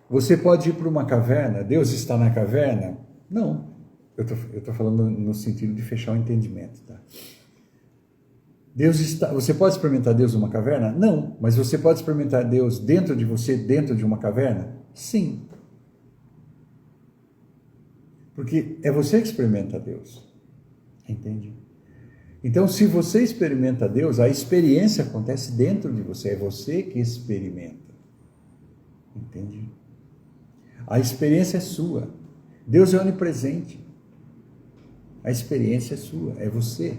Você pode ir para uma caverna? Deus está na caverna? Não. Eu estou falando no sentido de fechar o entendimento, tá? Você pode experimentar Deus numa caverna? Não. Mas você pode experimentar Deus dentro de você, dentro de uma caverna? Sim. Porque é você que experimenta Deus. Entende? Então, se você experimenta Deus, a experiência acontece dentro de você. É você que experimenta. Entende? A experiência é sua. Deus é onipresente. A experiência é sua. É você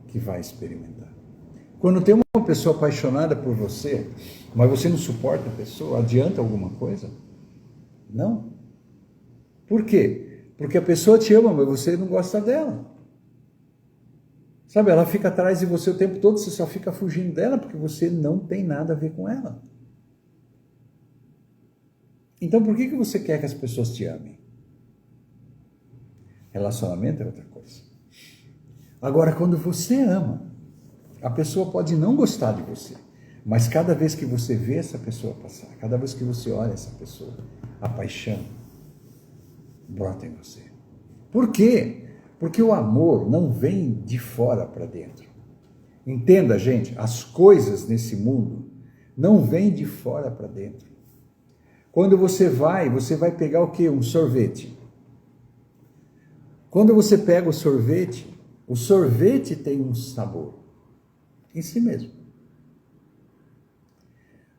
que vai experimentar. Quando tem uma pessoa apaixonada por você, mas você não suporta a pessoa, adianta alguma coisa? Não. Por quê? Porque a pessoa te ama, mas você não gosta dela. Sabe, ela fica atrás de você o tempo todo, você só fica fugindo dela porque você não tem nada a ver com ela. Então por que você quer que as pessoas te amem? Relacionamento é outra coisa. Agora, quando você ama, a pessoa pode não gostar de você, mas cada vez que você vê essa pessoa passar, cada vez que você olha essa pessoa, a paixão brota em você. Por quê? Porque o amor não vem de fora para dentro. Entenda, gente, as coisas nesse mundo não vêm de fora para dentro. Quando você vai pegar o quê? Um sorvete. Quando você pega o sorvete tem um sabor em si mesmo.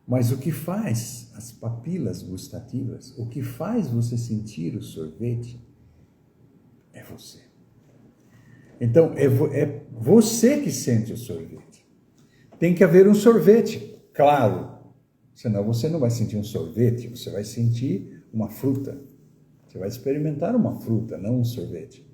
Mas o que faz as papilas gustativas, o que faz você sentir o sorvete, é você. Então, é você que sente o sorvete. Tem que haver um sorvete, claro. Senão você não vai sentir um sorvete, você vai sentir uma fruta. Você vai experimentar uma fruta, não um sorvete.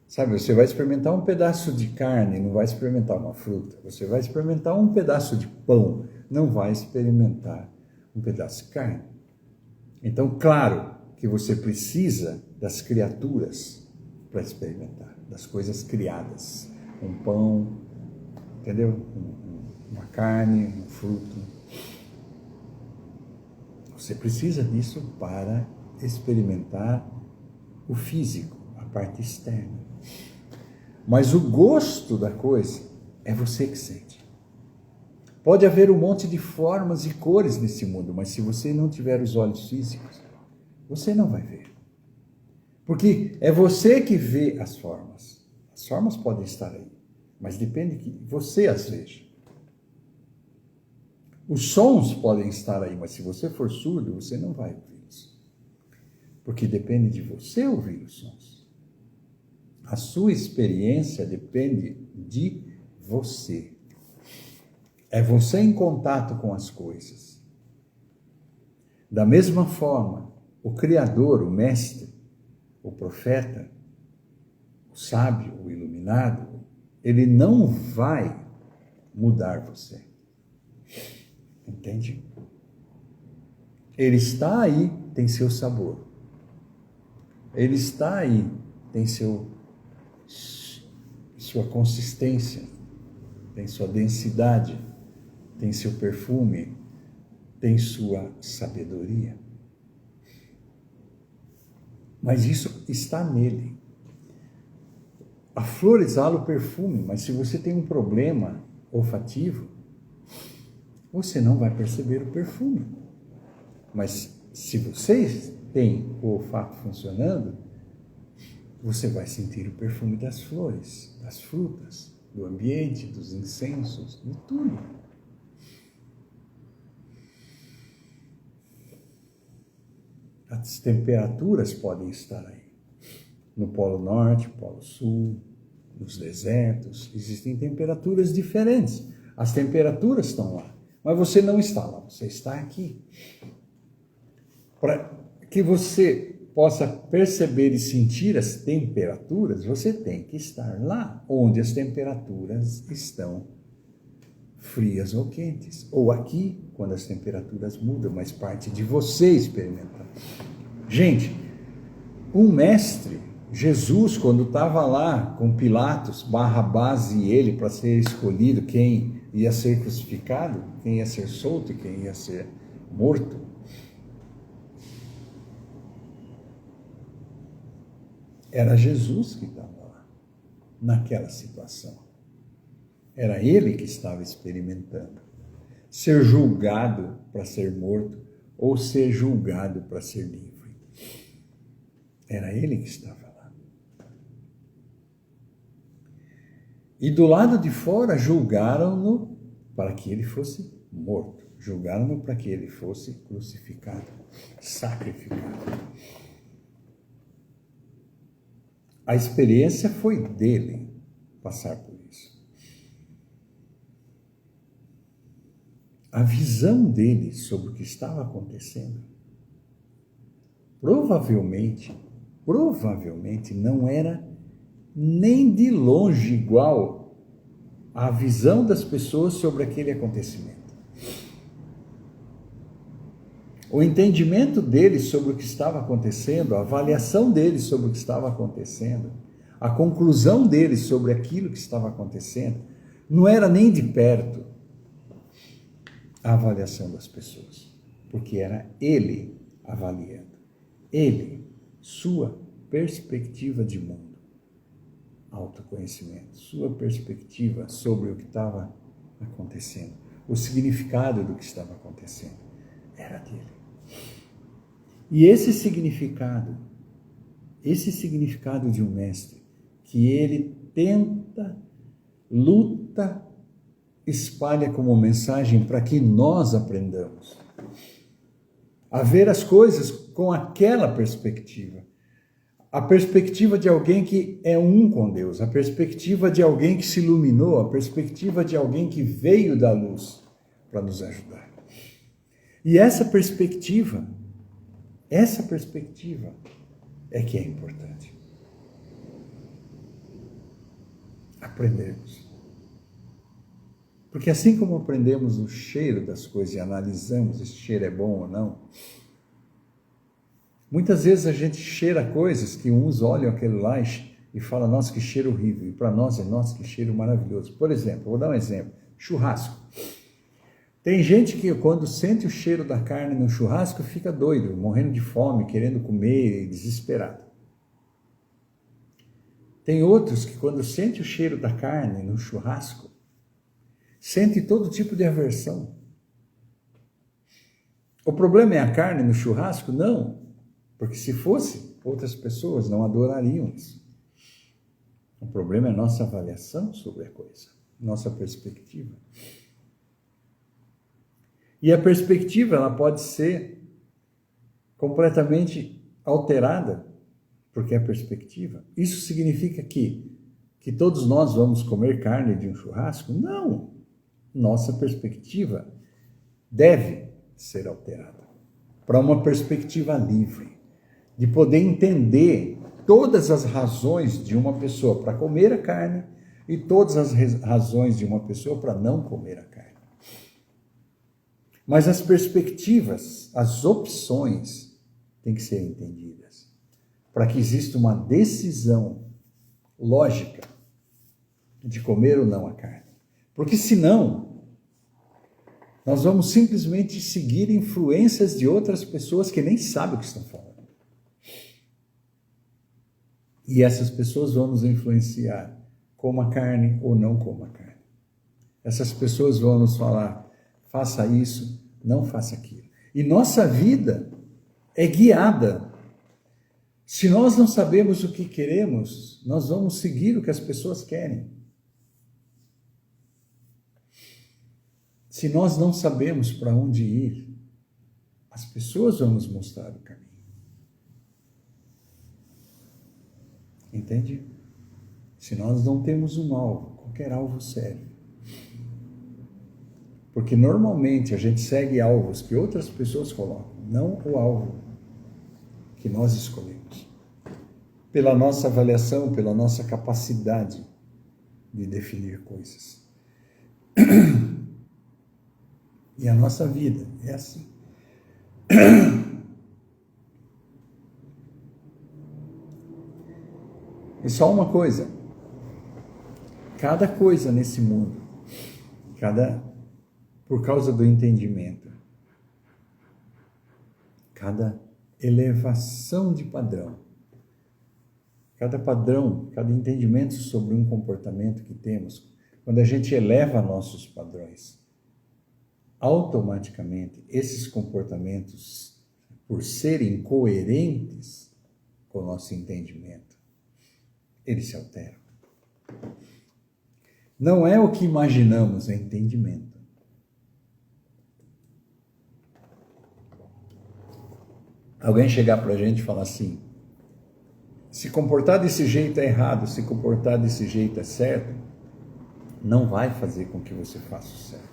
Sabe, você vai experimentar um pedaço de carne, não vai experimentar uma fruta. Você vai experimentar um pedaço de pão, não vai experimentar um pedaço de carne. Então, claro que você precisa das criaturas para experimentar, das coisas criadas. Um pão, entendeu? Uma carne, um fruto. Você precisa disso para experimentar o físico, a parte externa. Mas o gosto da coisa é você que sente. Pode haver um monte de formas e cores nesse mundo, mas se você não tiver os olhos físicos, você não vai ver. Porque é você que vê as formas. As formas podem estar aí, mas depende que você as veja. Os sons podem estar aí, mas se você for surdo, você não vai ouvi-los. Porque depende de você ouvir os sons. A sua experiência depende de você. É você em contato com as coisas. Da mesma forma, o Criador, o Mestre, o Profeta, o Sábio, o Iluminado, ele não vai mudar você. Entende? Ele está aí, tem seu sabor. Ele está aí, tem sua consistência, tem sua densidade, tem seu perfume, tem sua sabedoria. Mas isso está nele. A flor exala o perfume, mas se você tem um problema olfativo, você não vai perceber o perfume. Mas se você tem o olfato funcionando, você vai sentir o perfume das flores, das frutas, do ambiente, dos incensos, de tudo. As temperaturas podem estar aí. No Polo Norte, Polo Sul, nos desertos, existem temperaturas diferentes. As temperaturas estão lá, mas você não está lá, você está aqui. Para que você possa perceber e sentir as temperaturas, você tem que estar lá, onde as temperaturas estão frias ou quentes. Ou aqui, quando as temperaturas mudam, mas parte de você experimentar. Gente, um mestre, Jesus, quando estava lá com Pilatos, Barrabás e ele, para ser escolhido quem ia ser crucificado, quem ia ser solto e quem ia ser morto, era Jesus que estava lá, naquela situação. Era ele que estava experimentando ser julgado para ser morto ou ser julgado para ser livre. Era ele que estava lá. E do lado de fora julgaram-no para que ele fosse morto. Julgaram-no para que ele fosse crucificado, sacrificado. A experiência foi dele passar por isso. A visão dele sobre o que estava acontecendo provavelmente não era nem de longe igual à visão das pessoas sobre aquele acontecimento. O entendimento dele sobre o que estava acontecendo, a avaliação dele sobre o que estava acontecendo, a conclusão dele sobre aquilo que estava acontecendo, não era nem de perto a avaliação das pessoas, porque era ele avaliando. Ele, sua perspectiva de mundo. Autoconhecimento, sua perspectiva sobre o que estava acontecendo, o significado do que estava acontecendo, era dele. E esse significado de um mestre, que ele tenta, luta, espalha como mensagem para que nós aprendamos a ver as coisas com aquela perspectiva. A perspectiva de alguém que é um com Deus, a perspectiva de alguém que se iluminou, a perspectiva de alguém que veio da luz para nos ajudar. E essa perspectiva é que é importante. Aprendermos. Porque assim como aprendemos o cheiro das coisas e analisamos se esse cheiro é bom ou não, muitas vezes a gente cheira coisas que uns olham aquele lá e falam, nossa, que cheiro horrível. E para nós é, nossa, que cheiro maravilhoso. Por exemplo, vou dar um exemplo. Churrasco. Tem gente que quando sente o cheiro da carne no churrasco fica doido, morrendo de fome, querendo comer, desesperado. Tem outros que quando sente o cheiro da carne no churrasco, sente todo tipo de aversão. O problema é a carne no churrasco? Não, porque se fosse, outras pessoas não adorariam isso. O problema é a nossa avaliação sobre a coisa, nossa perspectiva. E a perspectiva, ela pode ser completamente alterada, porque é perspectiva. Isso significa que todos nós vamos comer carne de um churrasco? Não! Nossa perspectiva deve ser alterada para uma perspectiva livre, de poder entender todas as razões de uma pessoa para comer a carne e todas as razões de uma pessoa para não comer a carne. Mas as perspectivas, as opções têm que ser entendidas para que exista uma decisão lógica de comer ou não a carne. Porque senão, nós vamos simplesmente seguir influências de outras pessoas que nem sabem o que estão falando. E essas pessoas vão nos influenciar, coma a carne ou não coma a carne. Essas pessoas vão nos falar, faça isso, não faça aquilo. E nossa vida é guiada. Se nós não sabemos o que queremos, nós vamos seguir o que as pessoas querem. Se nós não sabemos para onde ir, as pessoas vão nos mostrar o caminho. Entende? Se nós não temos um alvo, qualquer alvo serve. Porque normalmente a gente segue alvos que outras pessoas colocam, não o alvo que nós escolhemos. Pela nossa avaliação, pela nossa capacidade de definir coisas. E a nossa vida é assim. E só uma coisa, cada coisa nesse mundo, por causa do entendimento, cada elevação de padrão, cada entendimento sobre um comportamento que temos, quando a gente eleva nossos padrões, automaticamente esses comportamentos, por serem coerentes com o nosso entendimento, eles se alteram. Não é o que imaginamos, é entendimento. Alguém chegar para a gente e falar assim, se comportar desse jeito é errado, se comportar desse jeito é certo, não vai fazer com que você faça o certo.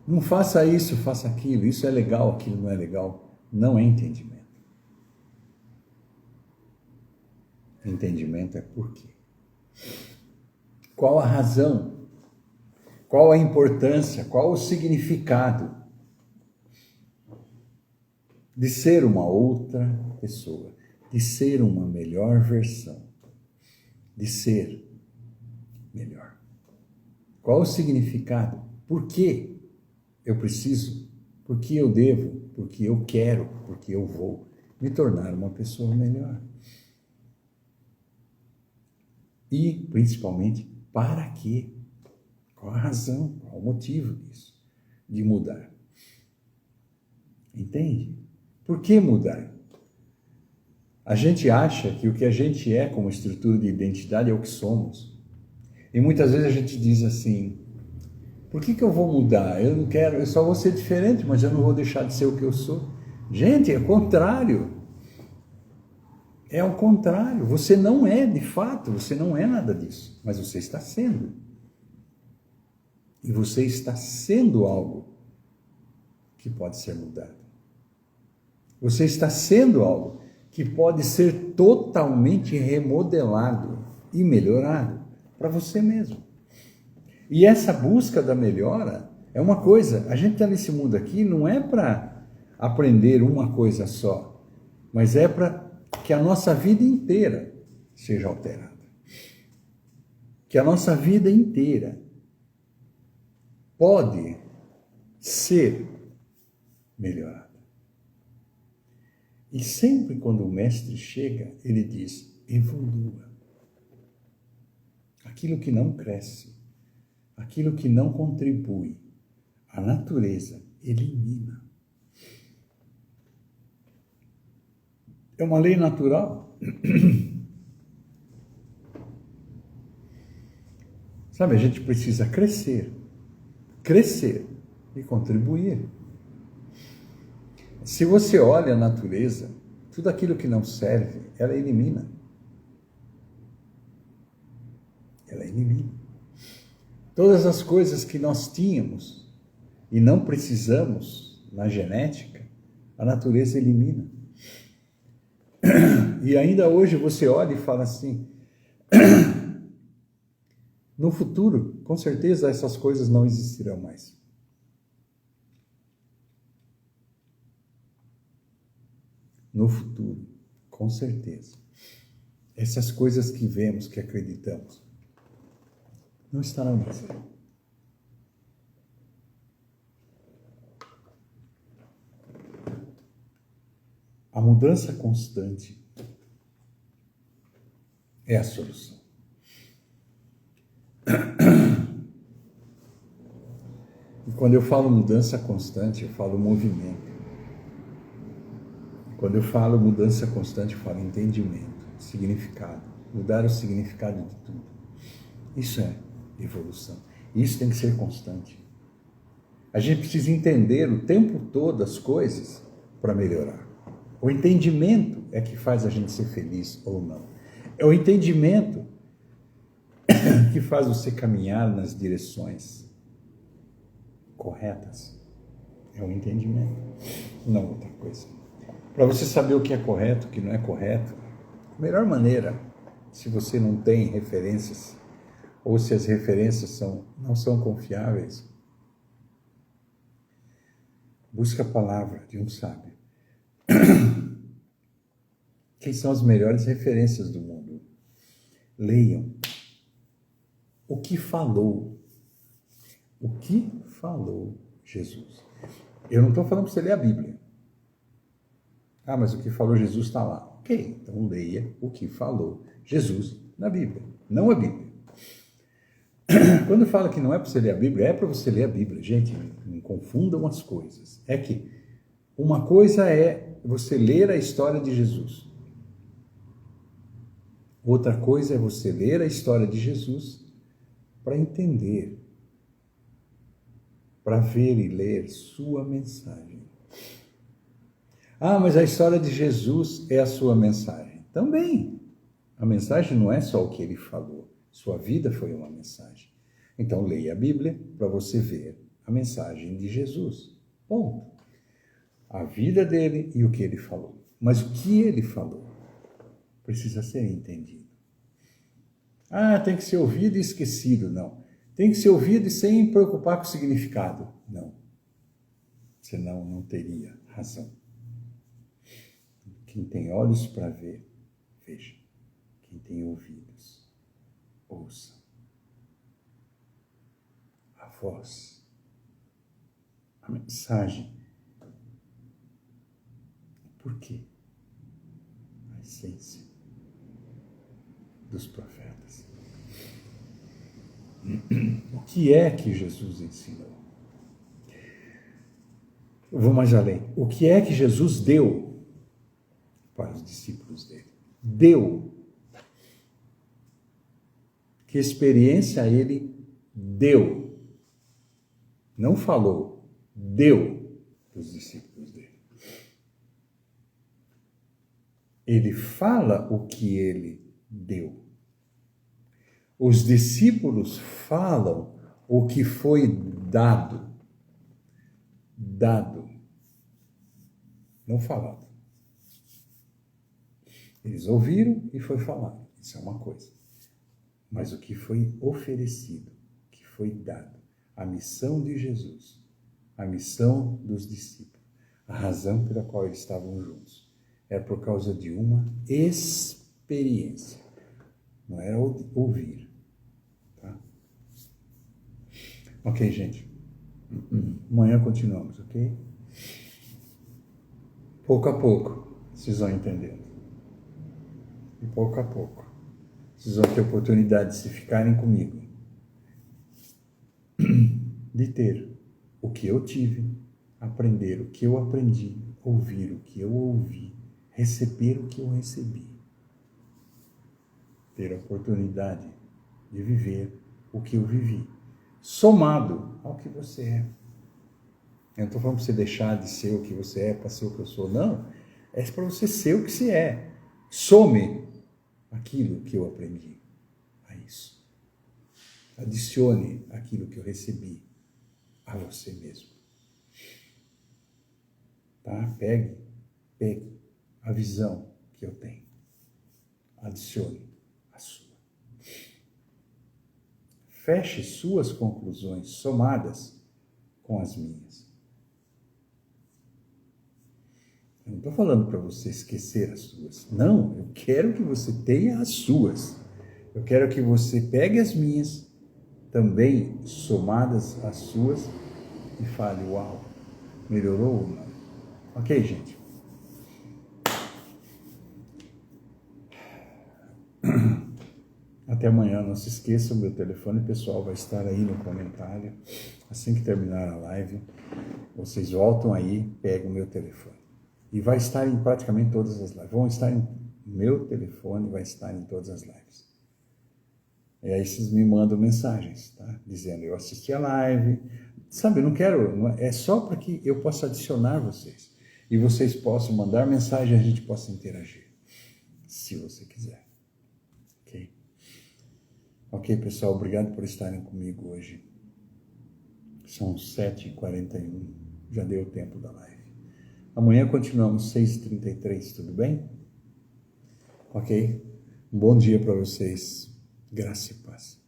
Não faça isso, faça aquilo, isso é legal, aquilo não é legal. Não é entendimento. Entendimento é por quê. Qual a razão? Qual a importância? Qual o significado de ser uma outra pessoa, de ser uma melhor versão, de ser melhor? Qual o significado? Por quê eu preciso? Por que eu devo? porque eu quero, porque eu vou me tornar uma pessoa melhor. E, principalmente, para quê? Qual a razão, qual o motivo disso, de mudar? Entende? Por que mudar? A gente acha que o que a gente é como estrutura de identidade é o que somos. E muitas vezes a gente diz assim, por que eu vou mudar? Eu não quero, eu só vou ser diferente, mas eu não vou deixar de ser o que eu sou. Gente, é o contrário. É ao contrário. Você não é, de fato, você não é nada disso, mas você está sendo. E você está sendo algo que pode ser mudado. Você está sendo algo que pode ser totalmente remodelado e melhorado para você mesmo. E essa busca da melhora é uma coisa, a gente está nesse mundo aqui não é para aprender uma coisa só, mas é para que a nossa vida inteira seja alterada. Que a nossa vida inteira pode ser melhorada. E sempre quando o mestre chega, ele diz, evolua. Aquilo que não cresce, aquilo que não contribui, a natureza elimina. É uma lei natural. Sabe, a gente precisa crescer e contribuir. Se você olha a natureza, tudo aquilo que não serve, ela elimina. Ela elimina. Todas as coisas que nós tínhamos e não precisamos na genética, a natureza elimina. E ainda hoje você olha e fala assim, no futuro, com certeza essas coisas não existirão mais. No futuro, com certeza, essas coisas que vemos, que acreditamos, não estarão mais. A mudança constante é a solução. E quando eu falo mudança constante, eu falo movimento. Quando eu falo mudança constante, eu falo entendimento, significado, mudar o significado de tudo. Isso é evolução. Isso tem que ser constante. A gente precisa entender o tempo todo as coisas para melhorar. O entendimento é que faz a gente ser feliz ou não. É o entendimento que faz você caminhar nas direções corretas. É o entendimento, não outra coisa. Para você saber o que é correto, o que não é correto, a melhor maneira, se você não tem referências, ou se as referências não são confiáveis, busca a palavra de um sábio. Quem são as melhores referências do mundo? Leiam. O que falou Jesus? Eu não estou falando para você ler a Bíblia. Ah, mas o que falou Jesus está lá. Ok, então leia o que falou Jesus na Bíblia, não a Bíblia. Quando fala que não é para você ler a Bíblia, é para você ler a Bíblia. Gente, não confundam as coisas. É que uma coisa é você ler a história de Jesus. Outra coisa é você ler a história de Jesus para entender, para ver e ler sua mensagem. Ah, mas a história de Jesus é a sua mensagem. Também. A mensagem não é só o que ele falou. Sua vida foi uma mensagem. Então, leia a Bíblia para você ver a mensagem de Jesus. Ponto. A vida dele e o que ele falou. Mas o que ele falou precisa ser entendido. Ah, tem que ser ouvido e esquecido. Não. Tem que ser ouvido e sem preocupar com o significado. Não. Senão não teria razão. Quem tem olhos para ver, veja. Quem tem ouvidos, ouça. A voz, a mensagem Por quê? A essência dos profetas. O que é que Jesus ensinou? Eu vou mais além. O que é que Jesus deu para os discípulos dele? Deu. Que experiência ele deu? Não falou, deu para os discípulos dele. Ele fala o que ele deu. Os discípulos falam o que foi dado. Dado. Não falado. Eles ouviram e foi falado. Isso é uma coisa. Mas o que foi oferecido, o que foi dado, a missão de Jesus, a missão dos discípulos, a razão pela qual eles estavam juntos, era por causa de uma experiência. Não era ouvir. Tá? Ok, gente? Amanhã continuamos, ok? Pouco a pouco, vocês vão entendendo. E pouco a pouco, vocês vão ter oportunidade de se ficarem comigo. De ter o que eu tive, aprender o que eu aprendi, ouvir o que eu ouvi, receber o que eu recebi. Ter a oportunidade de viver o que eu vivi, somado ao que você é. Eu não estou falando para você deixar de ser o que você é para ser o que eu sou, não. É para você ser o que você é. Some aquilo que eu aprendi a isso. Adicione aquilo que eu recebi a você mesmo. Tá? Pegue a visão que eu tenho. Adicione a sua. Feche suas conclusões somadas com as minhas. Eu não estou falando para você esquecer as suas. Não, eu quero que você tenha as suas. Eu quero que você pegue as minhas, também somadas às suas, e fale, uau, melhorou ou não? Ok, gente? Até amanhã, não se esqueça, o meu telefone pessoal vai estar aí no comentário. Assim que terminar a live, vocês voltam aí, pegam o meu telefone. E vai estar em praticamente todas as lives. Vão estar em meu telefone, vai estar em todas as lives. E aí vocês me mandam mensagens, tá? Dizendo, eu assisti a live. Sabe, eu não quero, é só para que eu possa adicionar vocês. E vocês possam mandar mensagem e a gente possa interagir. Se você quiser. Ok? Ok, pessoal, obrigado por estarem comigo hoje. São 7h41, já deu o tempo da live. Amanhã continuamos 6h33, tudo bem? Ok? Um bom dia para vocês. Graça e paz.